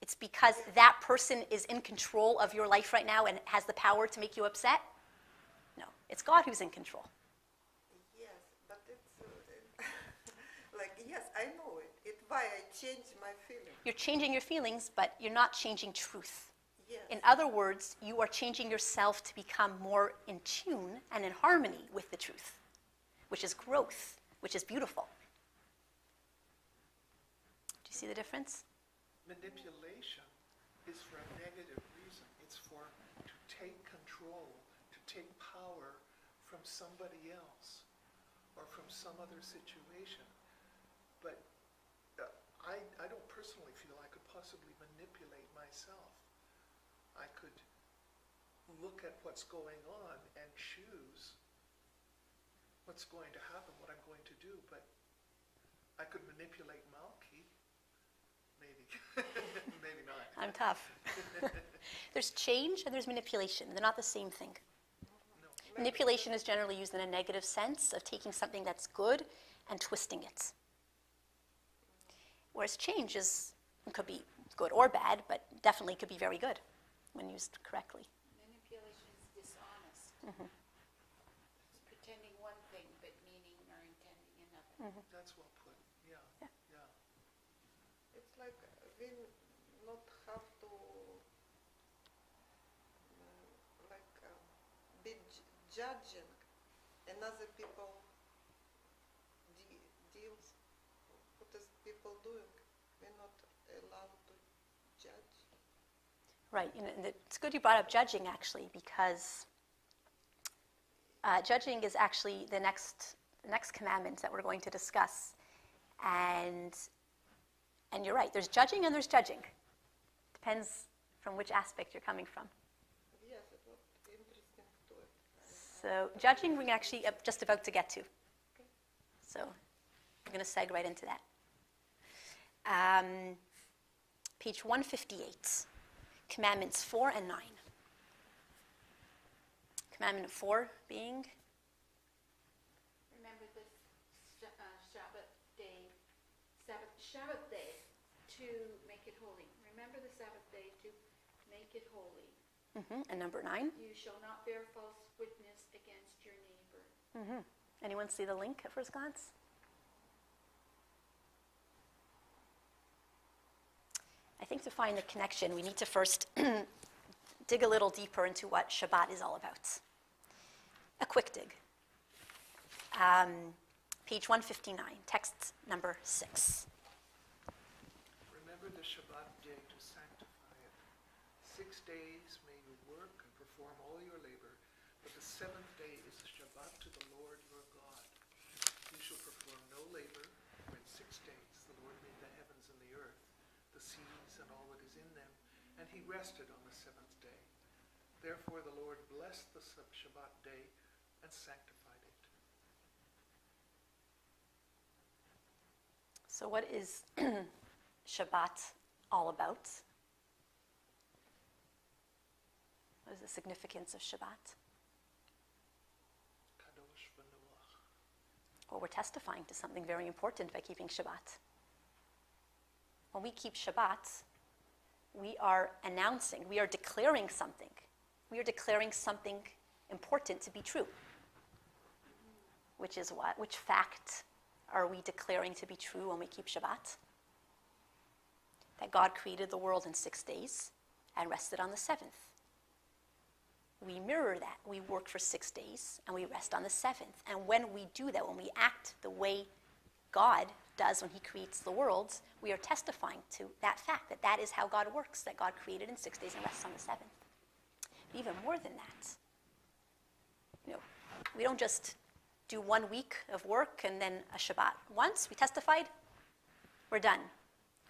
it's because that person is in control of your life right now and has the power to make you upset? No, it's God who's in control. Yes, but it's like, yes, I know it. It's why I change my feeling. You're changing your feelings, but you're not changing truth. Yes. In other words, you are changing yourself to become more in tune and in harmony with the truth, which is growth, which is beautiful. Do you see the difference? Manipulation is for a negative reason. It's to take control, to take power from somebody else or from some other situation. But I don't personally feel I could possibly manipulate myself. I could look at what's going on and choose what's going to happen, what I'm going to do, but I could manipulate Malky. Maybe. Maybe not. I'm tough. There's change and there's manipulation. They're not the same thing. No. Manipulation is generally used in a negative sense of taking something that's good and twisting it. Whereas change could be good or bad, but definitely could be very good when used correctly. Manipulation is dishonest. It's pretending one thing but meaning or intending another. That's well put. Yeah. Yeah. Yeah. It's like we not have to be judging another people deals. What is people doing? We're not allowed to judge. Right. And it's good you brought up judging, actually, because judging is actually the next commandment that we're going to discuss. And you're right. There's judging and there's judging. Depends from which aspect you're coming from. Yes, it was interesting to it. So judging, we're actually just about to get to. So I'm going to seg right into that. Page 158, Commandments 4 and 9. Commandment 4 being? Remember the Sabbath day to make it holy. Remember the Sabbath day to make it holy. And number 9? You shall not bear false witness against your neighbor. Anyone see the link at first glance? I think to find the connection, we need to first dig a little deeper into what Shabbat is all about. A quick dig. Page 159, text number 6. Remember the Shabbat day to sanctify it. 6 days may you work and perform all your labor, but the 7th day is a Shabbat to the Lord your God. You shall perform no labor, for in 6 days the Lord made the heavens and the earth, the seas and all that is in them, and he rested on the 7th day. Therefore the Lord blessed the Shabbat day and sanctified it. So what is Shabbat all about? What is the significance of Shabbat? Kadosh v'noach. Well, we're testifying to something very important by keeping Shabbat. When we keep Shabbat, we are announcing, we are declaring something. We are declaring something important to be true. Which is what? Which fact are we declaring to be true when we keep Shabbat? That God created the world in 6 days and rested on the 7th. We mirror that. We work for 6 days and we rest on the 7th. And when we do that, when we act the way God does when he creates the world, we are testifying to that fact, that that is how God works, that God created in 6 days and rests on the 7th. But even more than that, we don't just do 1 week of work and then a Shabbat. Once we testified, we're done.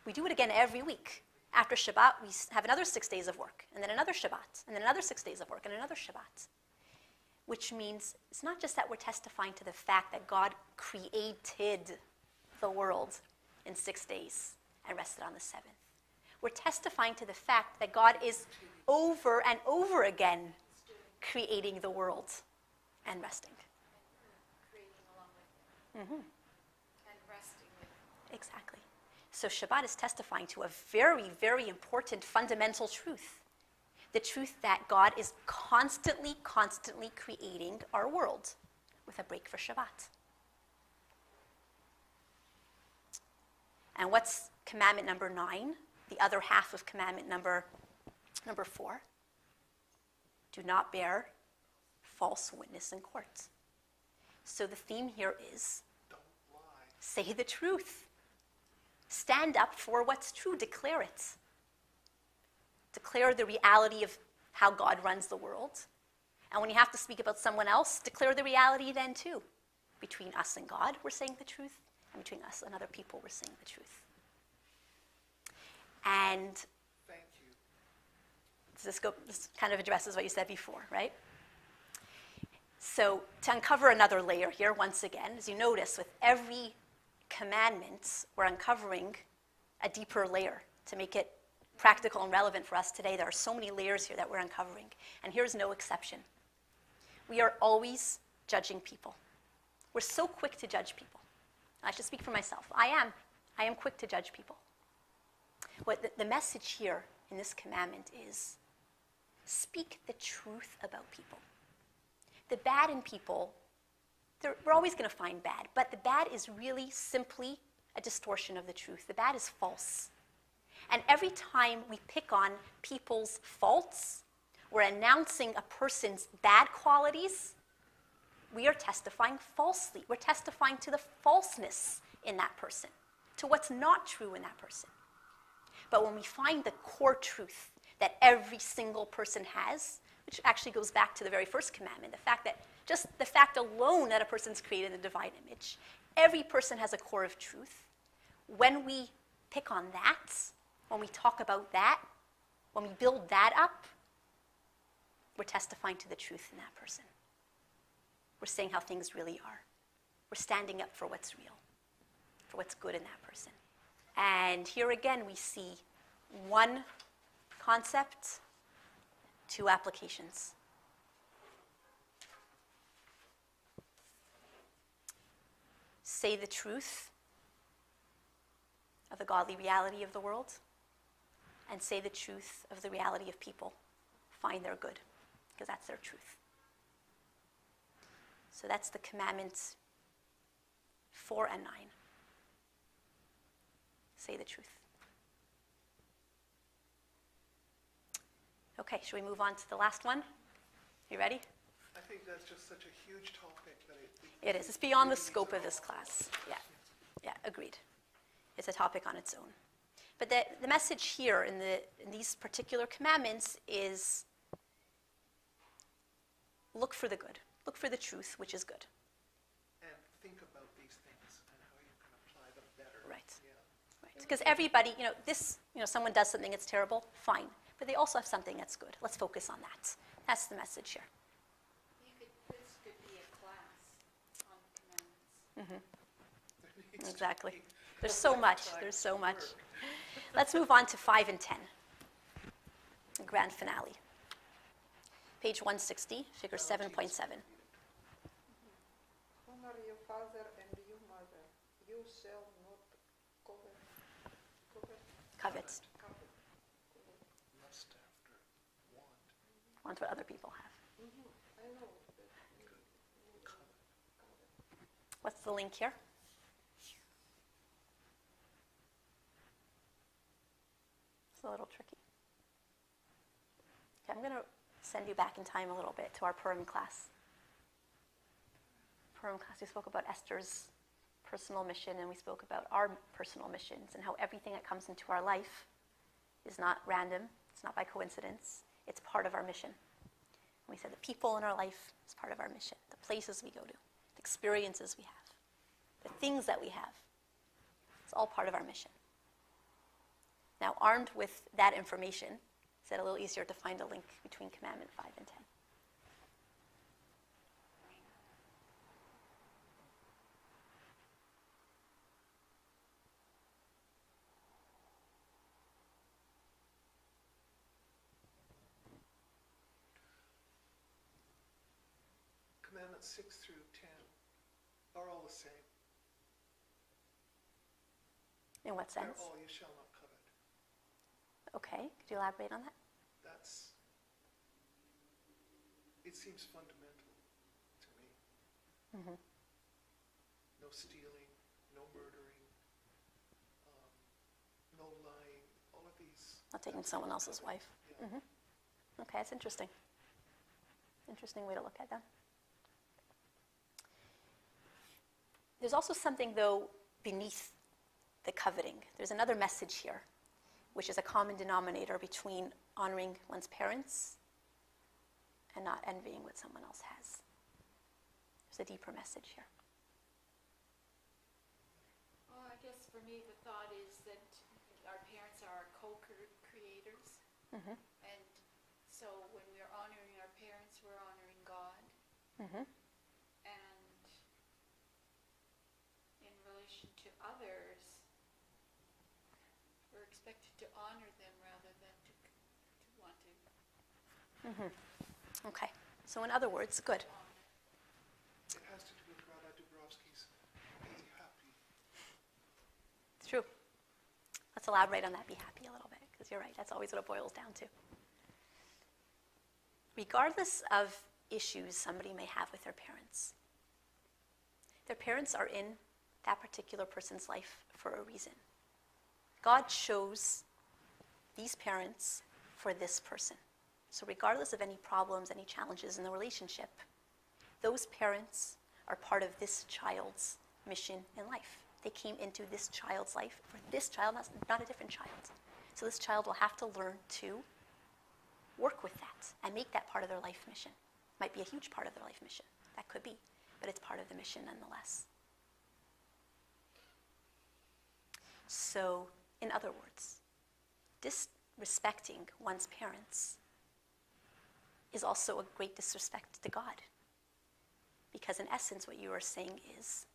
We do it again every week. After Shabbat, we have another 6 days of work, and then another Shabbat, and then another 6 days of work, and another Shabbat. Which means it's not just that we're testifying to the fact that God created the world in 6 days and rested on the 7th. We're testifying to the fact that God is over and over again creating the world and resting. Creating along with it. And resting with it. Exactly. So Shabbat is testifying to a very, very important fundamental truth. The truth that God is constantly creating our world with a break for Shabbat. And what's commandment number 9? The other half of commandment number 4. Do not bear false witness in court. So the theme here is, Don't lie. say the truth. Stand up for what's true. Declare it. Declare the reality of how God runs the world. And when you have to speak about someone else, declare the reality then too. Between us and God, we're saying the truth. And between us and other people, we're saying the truth. And Thank you. this kind of addresses what you said before, right? So to uncover another layer here, once again, as you notice, with every commandment, we're uncovering a deeper layer to make it practical and relevant for us today. There are so many layers here that we're uncovering, and here's no exception. We are always judging people. We're so quick to judge people. I should speak for myself. I am quick to judge people. What the message here in this commandment is, speak the truth about people. the bad in people, we're always going to find bad, but the bad is really simply a distortion of the truth. The bad is false. And every time we pick on people's faults, we're announcing a person's bad qualities, we are testifying falsely. We're testifying to the falseness in that person, to what's not true in that person. But when we find the core truth that every single person has, which actually goes back to the very first commandment, the fact that just the fact alone that a person's created in the divine image, every person has a core of truth. When we pick on that, when we talk about that, when we build that up, we're testifying to the truth in that person. We're saying how things really are. We're standing up for what's real, for what's good in that person. And here again, we see one concept, two applications. Say the truth of the godly reality of the world, and say the truth of the reality of people. Find their good, because that's their truth. So that's the commandments 4 and 9. Say the truth. Okay, should we move on to the last one? You ready? I think that's just such a huge topic that It is. It's beyond the scope of this class. Yeah, agreed. It's a topic on its own. But the message here in these particular commandments is look for the good. Look for the truth, which is good. And think about these things and how you can apply them better. Right. Yeah. Right. Because everybody, someone does something that's terrible, fine. But they also have something that's good. Let's focus on that. That's the message here. This could be a class on commandments. Mm-hmm. Exactly. There's so much. There's so much. Let's move on to 5 and 10. The grand finale. Page 160, figure 7.7. Honor your father and your mother. You shall not covet. Lust after want. Want what other people have. I know. What's the link here? It's a little tricky. Okay, I'm going to send you back in time a little bit to our Purim class. Purim class, we spoke about Esther's personal mission, and we spoke about our personal missions and how everything that comes into our life is not random, it's not by coincidence, it's part of our mission. And we said the people in our life is part of our mission, the places we go to, the experiences we have, the things that we have. It's all part of our mission. Now, armed with that information, it's a little easier to find a link between Commandment 5 and 10. Commandments 6 through 10 are all the same. In what They're sense? all you shall not covet. Okay, could you elaborate on that? It seems fundamental to me. Mm-hmm. No stealing, no murdering, no lying, all of these. Not taking someone else's wife. Yeah. Mm-hmm. Okay, that's interesting. Interesting way to look at them. There's also something, though, beneath the coveting. There's another message here, which is a common denominator between honoring one's parents and not envying what someone else has. There's a deeper message here. Well, I guess for me the thought is that our parents are our co-creators. Mm-hmm. And so when we're honoring our parents, we're honoring God. Mm-hmm. And in relation to others, we're expected to honor them rather than to want to Mm-hmm. Okay. So in other words, good. honor. It has to do with Rabbi Dubrovsky's be happy. It's true. Let's elaborate on that be happy a little bit, because you're right. That's always what it boils down to. Regardless of issues somebody may have with their parents. Their parents are in that particular person's life for a reason. God chose these parents for this person. So regardless of any problems, any challenges in the relationship, those parents are part of this child's mission in life. They came into this child's life for this child, not a different child. So this child will have to learn to work with that and make that part of their life mission. Might be a huge part of their life mission. That could be, but it's part of the mission nonetheless. So, in other words, disrespecting one's parents is also a great disrespect to God. Because in essence, what you are saying is,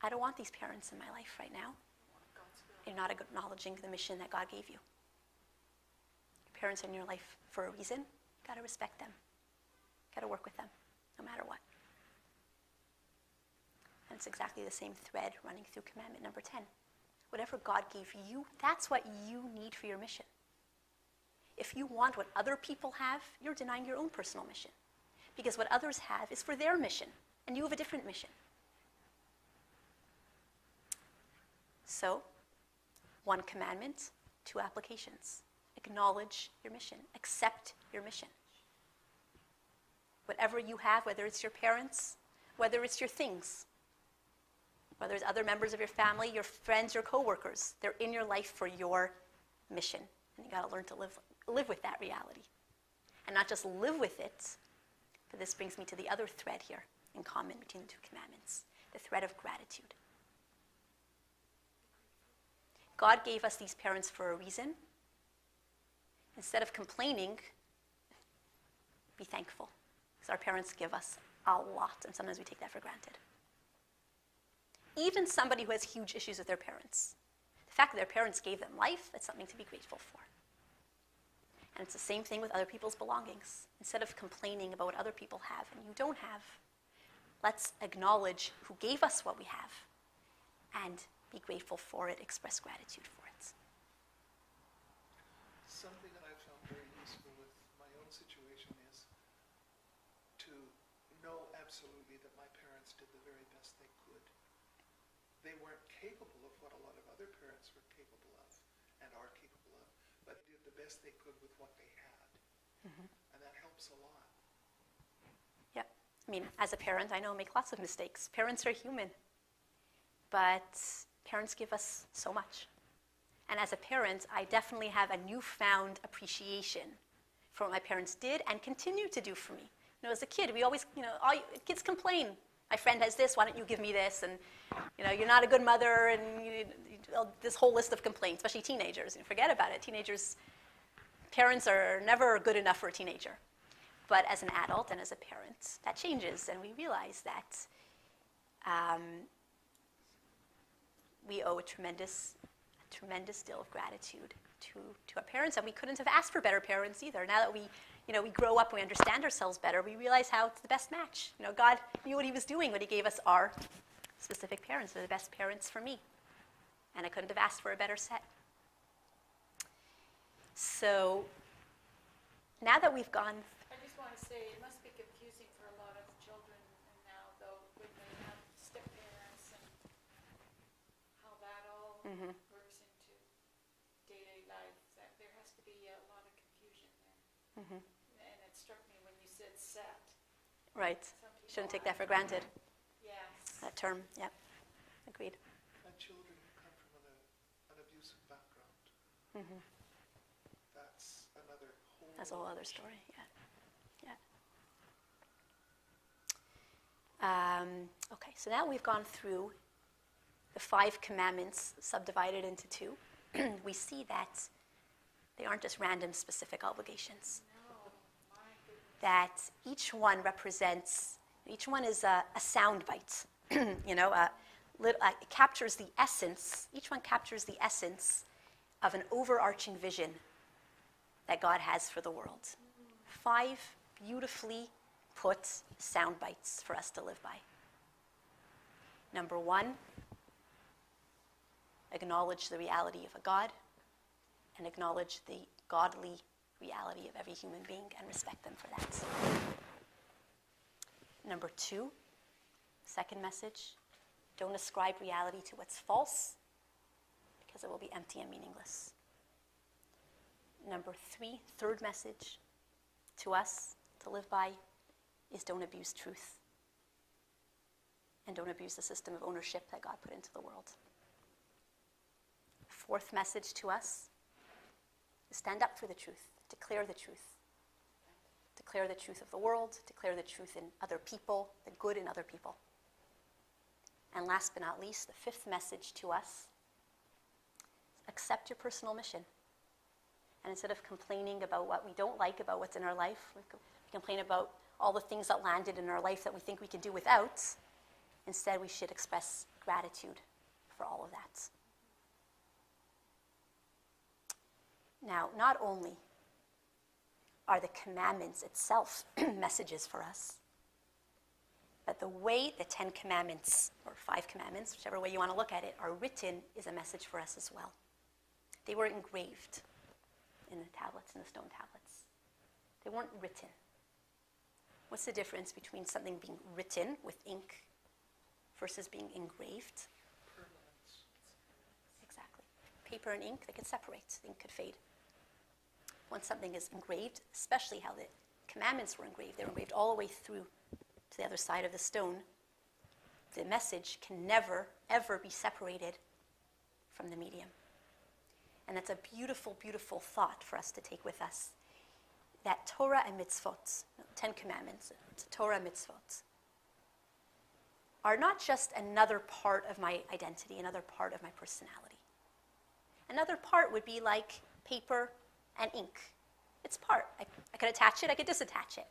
I don't want these parents in my life right now. You're not acknowledging the mission that God gave you. Your parents are in your life for a reason. You got to respect them. Got to work with them, no matter what. And it's exactly the same thread running through commandment number 10. Whatever God gave you, that's what you need for your mission. If you want what other people have, you're denying your own personal mission. Because what others have is for their mission, and you have a different mission. So, one commandment, two applications. Acknowledge your mission. Accept your mission. Whatever you have, whether it's your parents, whether it's your things, whether it's other members of your family, your friends, your coworkers, they're in your life for your mission. And you got to learn to live with that reality. And not just live with it, but this brings me to the other thread here in common between the two commandments, the thread of gratitude. God gave us these parents for a reason. Instead of complaining, be thankful. Because our parents give us a lot, and sometimes we take that for granted. Even somebody who has huge issues with their parents, the fact that their parents gave them life, that's something to be grateful for. And it's the same thing with other people's belongings. Instead of complaining about what other people have and you don't have, let's acknowledge who gave us what we have and be grateful for it, express gratitude for it. Something that I found very useful with my own situation is to know absolutely that my parents did the very best they could. They weren't capable of what a lot of other parents were capable of and are capable of, but they did the best they could with what they had. Mm-hmm. And that helps a lot. Yep. I mean, as a parent, I know I make lots of mistakes. Parents are human. But parents give us so much. And as a parent, I definitely have a newfound appreciation for what my parents did and continue to do for me. You know, as a kid, we always, kids complain. My friend has this, why don't you give me this? And, you're not a good mother, and this whole list of complaints, especially teenagers. Forget about it. Parents are never good enough for a teenager. But as an adult and as a parent, that changes, and we realize that we owe a tremendous deal of gratitude to our parents, and we couldn't have asked for better parents either. Now that we grow up and we understand ourselves better, we realize how it's the best match. God knew what he was doing when he gave us our specific parents. They're the best parents for me, and I couldn't have asked for a better set. So now that we've gone... I just want to say it must be confusing for a lot of children now, though, when they have step-parents and how that all works into daily life. That there has to be a lot of confusion there. Mm-hmm. And it struck me when you said set. Right. Shouldn't take that for granted. Yes. That term, yep. Agreed. And children who come from an abusive background. Mm-hmm. That's a whole other story, yeah. Okay, so now we've gone through the 5 commandments subdivided into 2. We see that they aren't just random specific obligations. No, my goodness. That each one is a sound bite. It captures the essence, each one captures the essence of an overarching vision that God has for the world. 5 beautifully put sound bites for us to live by. Number 1, acknowledge the reality of a God and acknowledge the godly reality of every human being and respect them for that. Number 2, second message, don't ascribe reality to what's false, because it will be empty and meaningless. Number 3, third message to us to live by is don't abuse truth. And don't abuse the system of ownership that God put into the world. Fourth message to us is stand up for the truth, declare the truth. Declare the truth of the world, declare the truth in other people, the good in other people. And last but not least, the fifth message to us, accept your personal mission. And instead of complaining about what we don't like about what's in our life, we complain about all the things that landed in our life that we think we can do without. Instead, we should express gratitude for all of that. Now, not only are the commandments itself messages for us, but the way the 10 commandments, or 5 commandments, whichever way you want to look at it, are written is a message for us as well. They were engraved in the tablets, in the stone tablets. They weren't written. What's the difference between something being written with ink versus being engraved? Permanence. Exactly. Paper and ink, they could separate. The ink could fade. Once something is engraved, especially how the commandments were engraved, they were engraved all the way through to the other side of the stone, the message can never, ever be separated from the medium. And that's a beautiful, beautiful thought for us to take with us. That Torah and mitzvot, 10 commandments, Torah and mitzvot, are not just another part of my identity, another part of my personality. Another part would be like paper and ink. It's part. I could attach it, I could disattach it.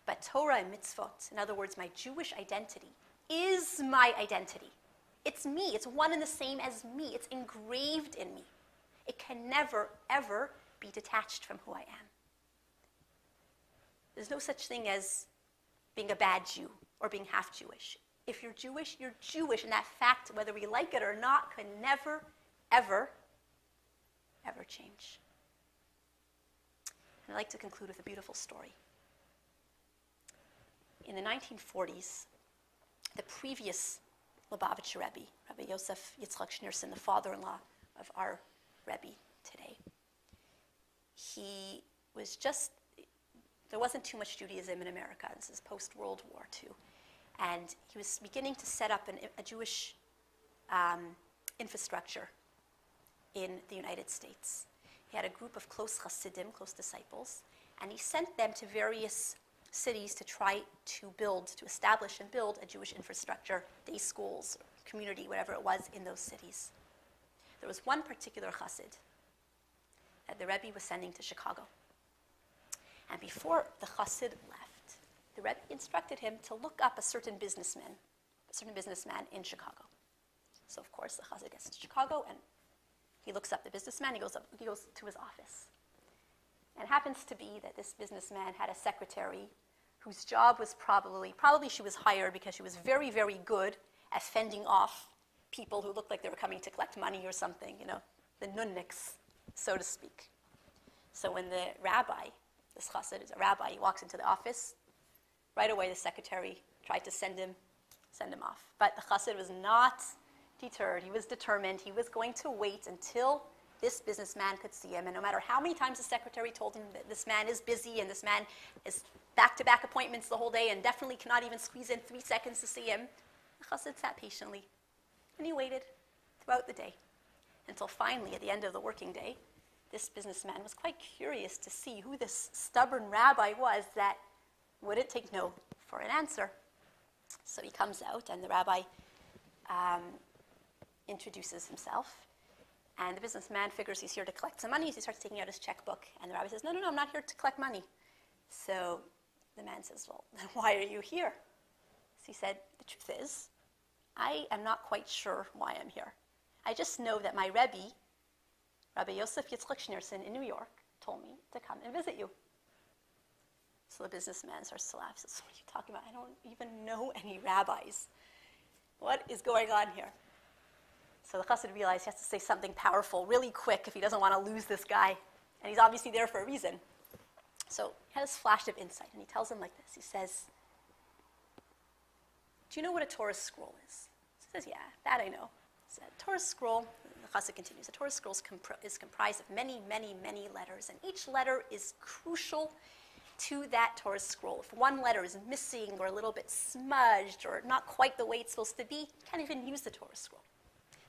But Torah and mitzvot, in other words, my Jewish identity, is my identity. It's me. It's one and the same as me. It's engraved in me. It can never, ever be detached from who I am. There's no such thing as being a bad Jew or being half Jewish. If you're Jewish, you're Jewish, and that fact, whether we like it or not, can never, ever, ever change. And I'd like to conclude with a beautiful story. In the 1940s, the previous Lubavitcher Rebbe, Rabbi Yosef Yitzchak Schneerson, the father-in-law of our Rebbe today, he was just, there wasn't too much Judaism in America. This is post-World War II. And he was beginning to set up a Jewish infrastructure in the United States. He had a group of close Hasidim, close disciples, and he sent them to various cities to try to establish and build a Jewish infrastructure, day schools, community, whatever it was in those cities. There was one particular Chassid that the Rebbe was sending to Chicago. And before the Chassid left, the Rebbe instructed him to look up a certain businessman in Chicago. So of course the Chassid gets to Chicago and he looks up the businessman, he goes to his office. And it happens to be that this businessman had a secretary whose job was probably she was hired because she was very, very good at fending off people who looked like they were coming to collect money or something, the nunniks, so to speak. So when the rabbi, this chassid is a rabbi, he walks into the office, right away the secretary tried to send him off. But the chassid was not deterred. He was determined. He was going to wait until this businessman could see him. And no matter how many times the secretary told him that this man is busy and this man is back-to-back appointments the whole day and definitely cannot even squeeze in 3 seconds to see him, the chassid sat patiently. And he waited throughout the day until finally, at the end of the working day, this businessman was quite curious to see who this stubborn rabbi was that wouldn't take no for an answer. So he comes out, and the rabbi introduces himself. And the businessman figures he's here to collect some money, so he starts taking out his checkbook. And the rabbi says, no, I'm not here to collect money. So the man says, well, then why are you here? So he said, the truth is, I am not quite sure why I'm here. I just know that my Rebbe, Rabbi Yosef Yitzchak Schneerson in New York, told me to come and visit you. So the businessman starts to laugh. Says, what are you talking about? I don't even know any rabbis. What is going on here? So the chassid realized he has to say something powerful really quick if he doesn't want to lose this guy. And he's obviously there for a reason. So he has this flash of insight, and he tells him like this. He says, do you know what a Torah scroll is? He says, yeah, that I know. He said, Torah scroll, the Chassid continues, a Torah scroll is comprised of many, many, many letters, and each letter is crucial to that Torah scroll. If one letter is missing or a little bit smudged or not quite the way it's supposed to be, you can't even use the Torah scroll.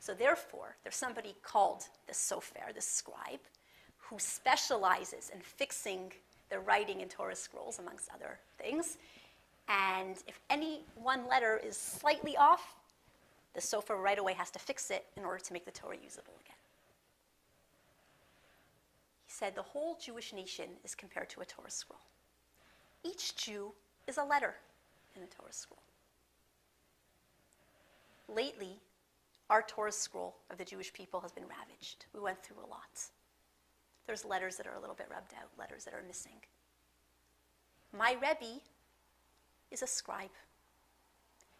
So therefore, there's somebody called the sofer, the scribe, who specializes in fixing the writing in Torah scrolls, amongst other things. And if any one letter is slightly off, the sofer right away has to fix it in order to make the Torah usable again. He said the whole Jewish nation is compared to a Torah scroll. Each Jew is a letter in a Torah scroll. Lately, our Torah scroll of the Jewish people has been ravaged. We went through a lot. There's letters that are a little bit rubbed out, letters that are missing. My Rebbe is a scribe.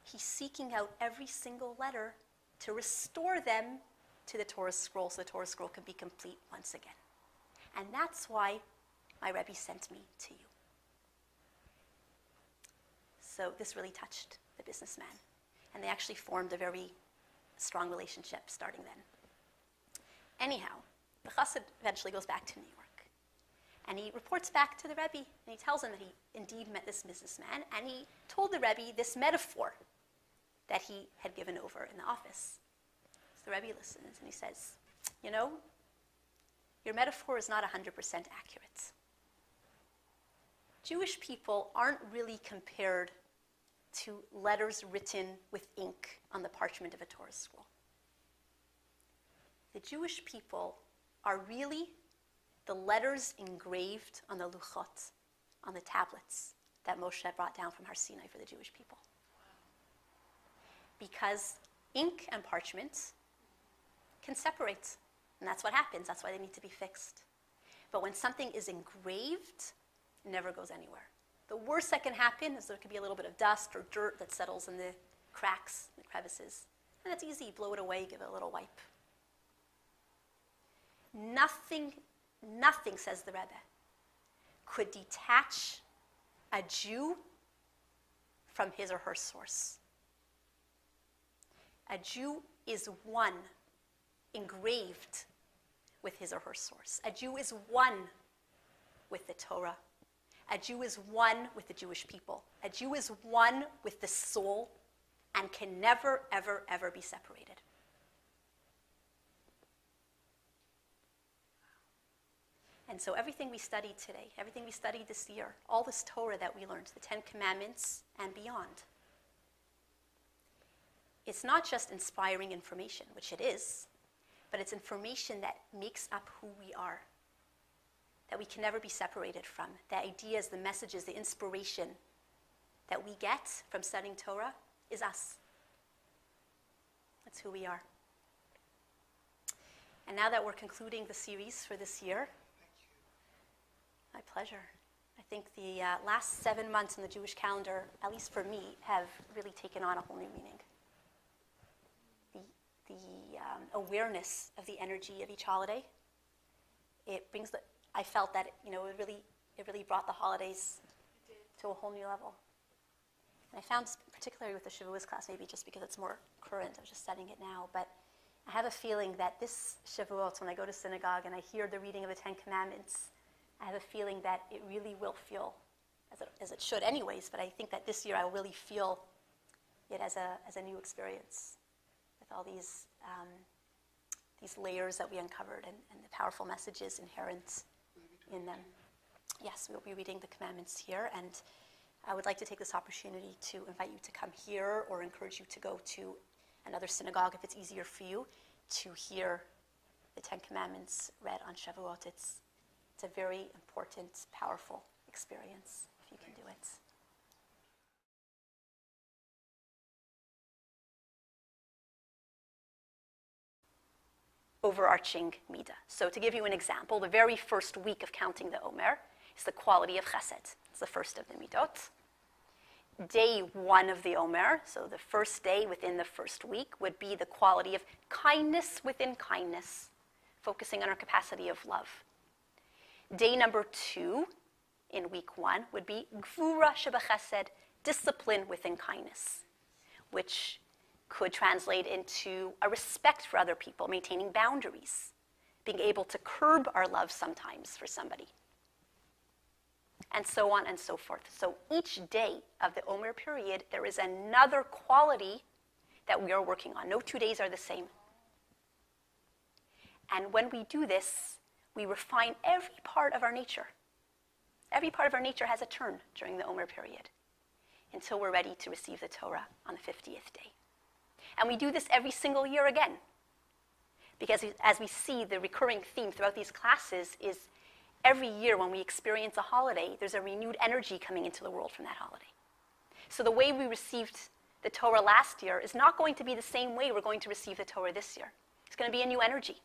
He's seeking out every single letter to restore them to the Torah scroll so the Torah scroll can be complete once again. And that's why my Rebbe sent me to you. So this really touched the businessman. And they actually formed a very strong relationship starting then. Anyhow, the chassid eventually goes back to New York. And he reports back to the Rebbe, and he tells him that he indeed met this businessman, and he told the Rebbe this metaphor that he had given over in the office. So the Rebbe listens, and he says, you know, your metaphor is not 100% accurate. Jewish people aren't really compared to letters written with ink on the parchment of a Torah scroll. The Jewish people are really the letters engraved on the luchot, on the tablets that Moshe brought down from Har Sinai for the Jewish people. Because ink and parchment can separate, and that's what happens. That's why they need to be fixed. But when something is engraved, it never goes anywhere. The worst that can happen is there could be a little bit of dust or dirt that settles in the cracks, the crevices. And that's easy. Blow it away, give it a little wipe. Nothing, says the Rebbe, could detach a Jew from his or her source. A Jew is one, engraved with his or her source. A Jew is one with the Torah. A Jew is one with the Jewish people. A Jew is one with the soul and can never, ever, ever be separated. And so everything we studied today, everything we studied this year, all this Torah that we learned, the 10 Commandments and beyond, it's not just inspiring information, which it is, but it's information that makes up who we are, that we can never be separated from. The ideas, the messages, the inspiration that we get from studying Torah is us. That's who we are. And now that we're concluding the series for this year, my pleasure. I think the last 7 months in the Jewish calendar, at least for me, have really taken on a whole new meaning. The awareness of the energy of each holiday, it brings I felt that it really brought the holidays to a whole new level. And I found, particularly with the Shavuos class, maybe just because it's more current, I was just studying it now, but I have a feeling that this Shavuot, when I go to synagogue and I hear the reading of the 10 Commandments, I have a feeling that it really will feel, as it should anyways, but I think that this year I will really feel it as a new experience with all these layers that we uncovered and the powerful messages inherent in them. Yes, we'll be reading the commandments here, and I would like to take this opportunity to invite you to come here or encourage you to go to another synagogue if it's easier for you to hear the 10 Commandments read on Shavuot. It's a very important, powerful experience if you can do it. Overarching midah. So to give you an example, the very first week of counting the Omer is the quality of chesed. It's the first of the midot. Day 1 of the Omer, so the first day within the first week, would be the quality of kindness within kindness, focusing on our capacity of love. day number 2 in week 1 would be Gvura Shebachesed, discipline within kindness, which could translate into a respect for other people, maintaining boundaries, being able to curb our love sometimes for somebody, and so on and so forth. So each day of the Omer period, there is another quality that we are working on. No 2 days are the same. And when we do this, we refine every part of our nature. Every part of our nature has a turn during the Omer period until we're ready to receive the Torah on the 50th day. And we do this every single year again. Because as we see, the recurring theme throughout these classes is every year when we experience a holiday, there's a renewed energy coming into the world from that holiday. So the way we received the Torah last year is not going to be the same way we're going to receive the Torah this year. It's going to be a new energy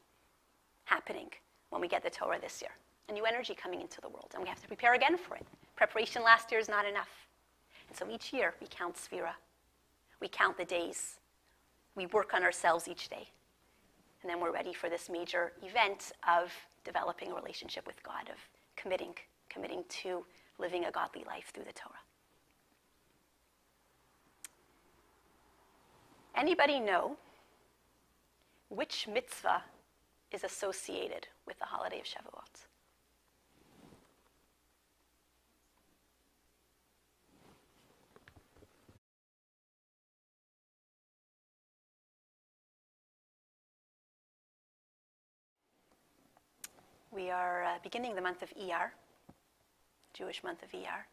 happening when we get the Torah this year. A new energy coming into the world, and we have to prepare again for it. Preparation last year is not enough. And so each year we count Sfira. We count the days. We work on ourselves each day. And then we're ready for this major event of developing a relationship with God, of committing to living a godly life through the Torah. Anybody know which mitzvah is associated with the holiday of Shavuot? We are beginning the month of Iyar, Jewish month of Iyar,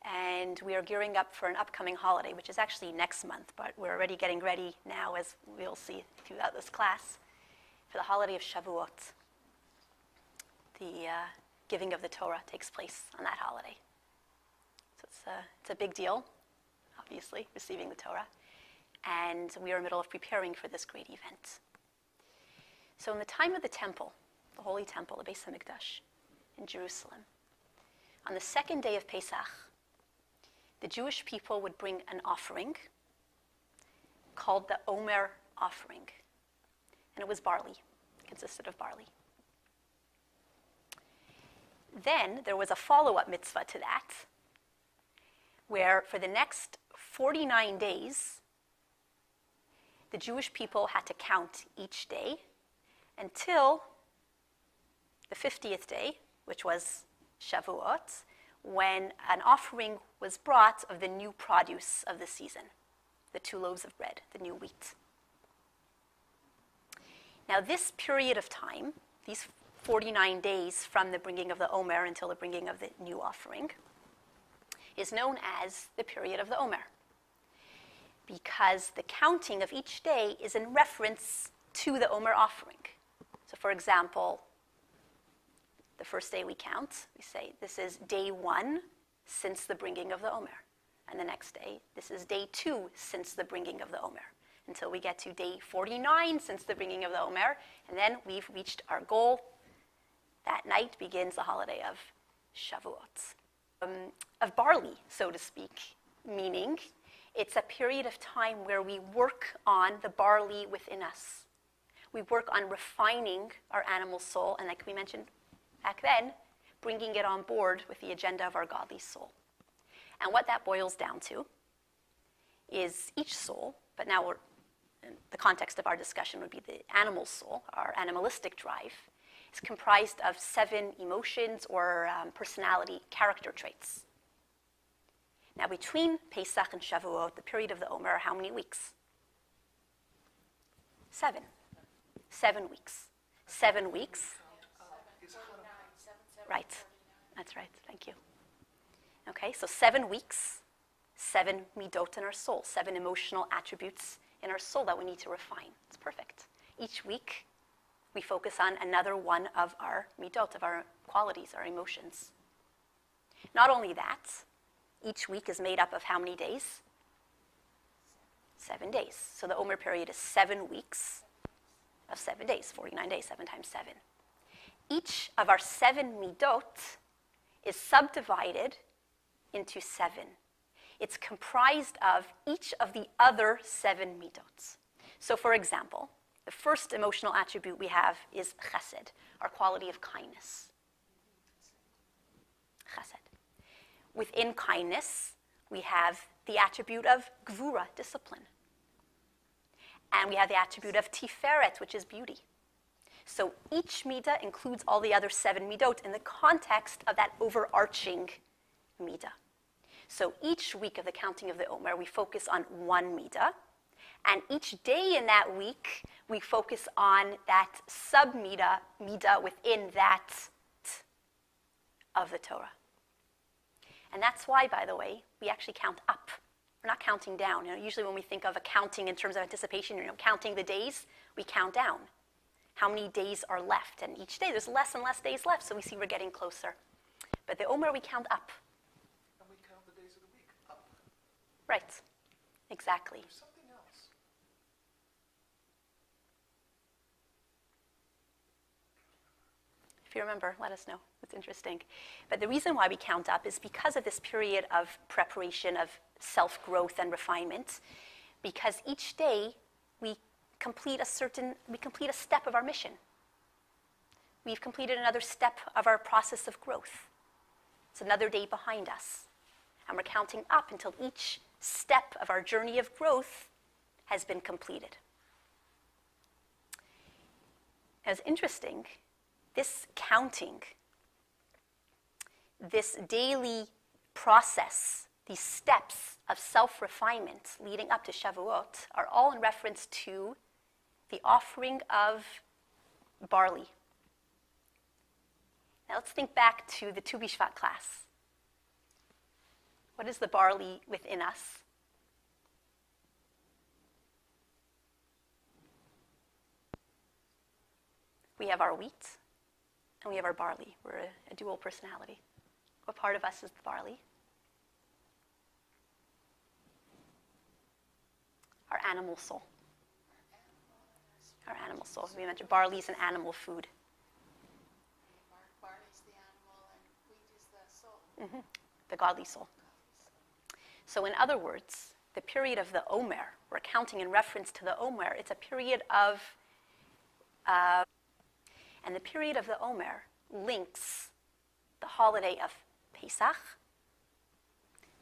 and we are gearing up for an upcoming holiday, which is actually next month, but we're already getting ready now, as we'll see throughout this class, for the holiday of Shavuot. The giving of the Torah takes place on that holiday. So it's a big deal, obviously, receiving the Torah, and we are in the middle of preparing for this great event. So in the time of the temple, the Holy Temple, the Beis HaMikdash in Jerusalem, on the second day of Pesach, the Jewish people would bring an offering called the Omer offering. And it was barley. It consisted of barley. Then there was a follow-up mitzvah to that, where for the next 49 days, the Jewish people had to count each day until the 50th day, which was Shavuot, when an offering was brought of the new produce of the season, the 2 loaves of bread, the new wheat. Now this period of time, these 49 days from the bringing of the Omer until the bringing of the new offering, is known as the period of the Omer, because the counting of each day is in reference to the Omer offering. So for example, the first day we count, we say, this is day 1 since the bringing of the Omer. And the next day, this is day 2 since the bringing of the Omer. Until we get to day 49 since the bringing of the Omer, and then we've reached our goal. That night begins the holiday of Shavuot. Of barley, so to speak, meaning it's a period of time where we work on the barley within us. We work on refining our animal soul, and like we mentioned back then, bringing it on board with the agenda of our godly soul. And what that boils down to is each soul, but now the context of our discussion would be the animal soul, our animalistic drive, is comprised of 7 emotions or personality character traits. Now between Pesach and Shavuot, the period of the Omer, how many weeks? 7. 7 weeks. 7 weeks. Right. That's right. Thank you. Okay, so 7 weeks, 7 midot in our soul, 7 emotional attributes in our soul that we need to refine. It's perfect. Each week, we focus on another one of our midot, of our qualities, our emotions. Not only that, each week is made up of how many days? 7 days. So the Omer period is 7 weeks of 7 days, 49 days, 7 times 7. Each of our 7 midot is subdivided into 7. It's comprised of each of the other 7 midots. So for example, the first emotional attribute we have is chesed, our quality of kindness. within kindness, we have the attribute of gvura, discipline. And we have the attribute of tiferet, which is beauty. So each midah includes all the other 7 midot in the context of that overarching midah. So each week of the counting of the Omer, we focus on one midah. And each day in that week, we focus on that sub-midah within that of the Torah. And that's why, by the way, we actually count up. We're not counting down. Usually when we think of accounting in terms of anticipation, counting the days, we count down. How many days are left? And each day there's less and less days left, so we see we're getting closer. But the Omer, we count up. And we count the days of the week up. Right. Exactly. There's something else. If you remember, let us know. It's interesting. But the reason why we count up is because of this period of preparation, of self-growth and refinement, because each day we complete a step of our mission. We've completed another step of our process of growth. It's another day behind us. And we're counting up until each step of our journey of growth has been completed. It's interesting, this counting, this daily process, these steps of self-refinement leading up to Shavuot are all in reference to the offering of barley. Now let's think back to the Tu B'Shvat class. What is the barley within us? We have our wheat and we have our barley. We're a dual personality. What part of us is the barley? Our animal soul. Our animal soul. We mentioned barley is an animal food. Barley's the animal and wheat is the soul. The godly soul. So in other words, the period of the Omer, we're counting in reference to the Omer, it's a period of, and the period of the Omer links the holiday of Pesach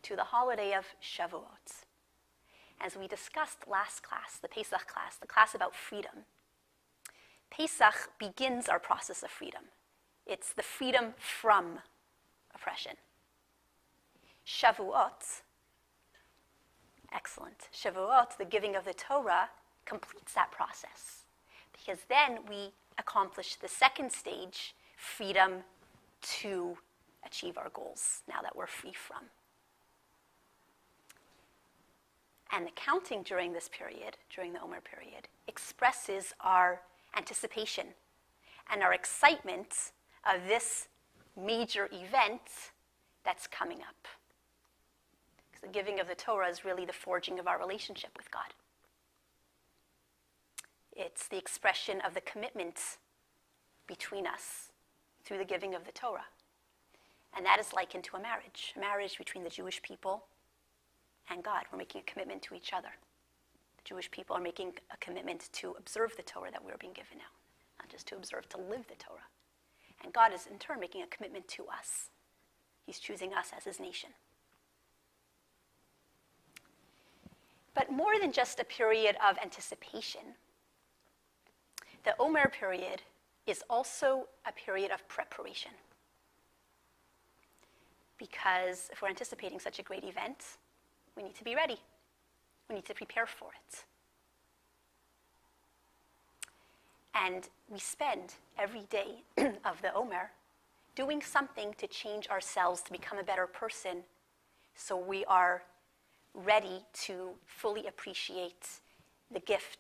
to the holiday of Shavuot. As we discussed last class, the Pesach class, the class about freedom, Pesach begins our process of freedom. It's the freedom from oppression. Shavuot, excellent. Shavuot, the giving of the Torah, completes that process. Because then we accomplish the second stage, freedom to achieve our goals, now that we're free from. And the counting during this period, during the Omer period, expresses our anticipation and our excitement of this major event that's coming up. Because the giving of the Torah is really the forging of our relationship with God. It's the expression of the commitment between us through the giving of the Torah. And that is likened to a marriage between the Jewish people and God. We're making a commitment to each other. The Jewish people are making a commitment to observe the Torah that we're being given now, not just to observe, to live the Torah. And God is in turn making a commitment to us. He's choosing us as his nation. But more than just a period of anticipation, the Omer period is also a period of preparation. Because if we're anticipating such a great event, we need to be ready. We need to prepare for it. And we spend every day of the Omer doing something to change ourselves, to become a better person, so we are ready to fully appreciate the gift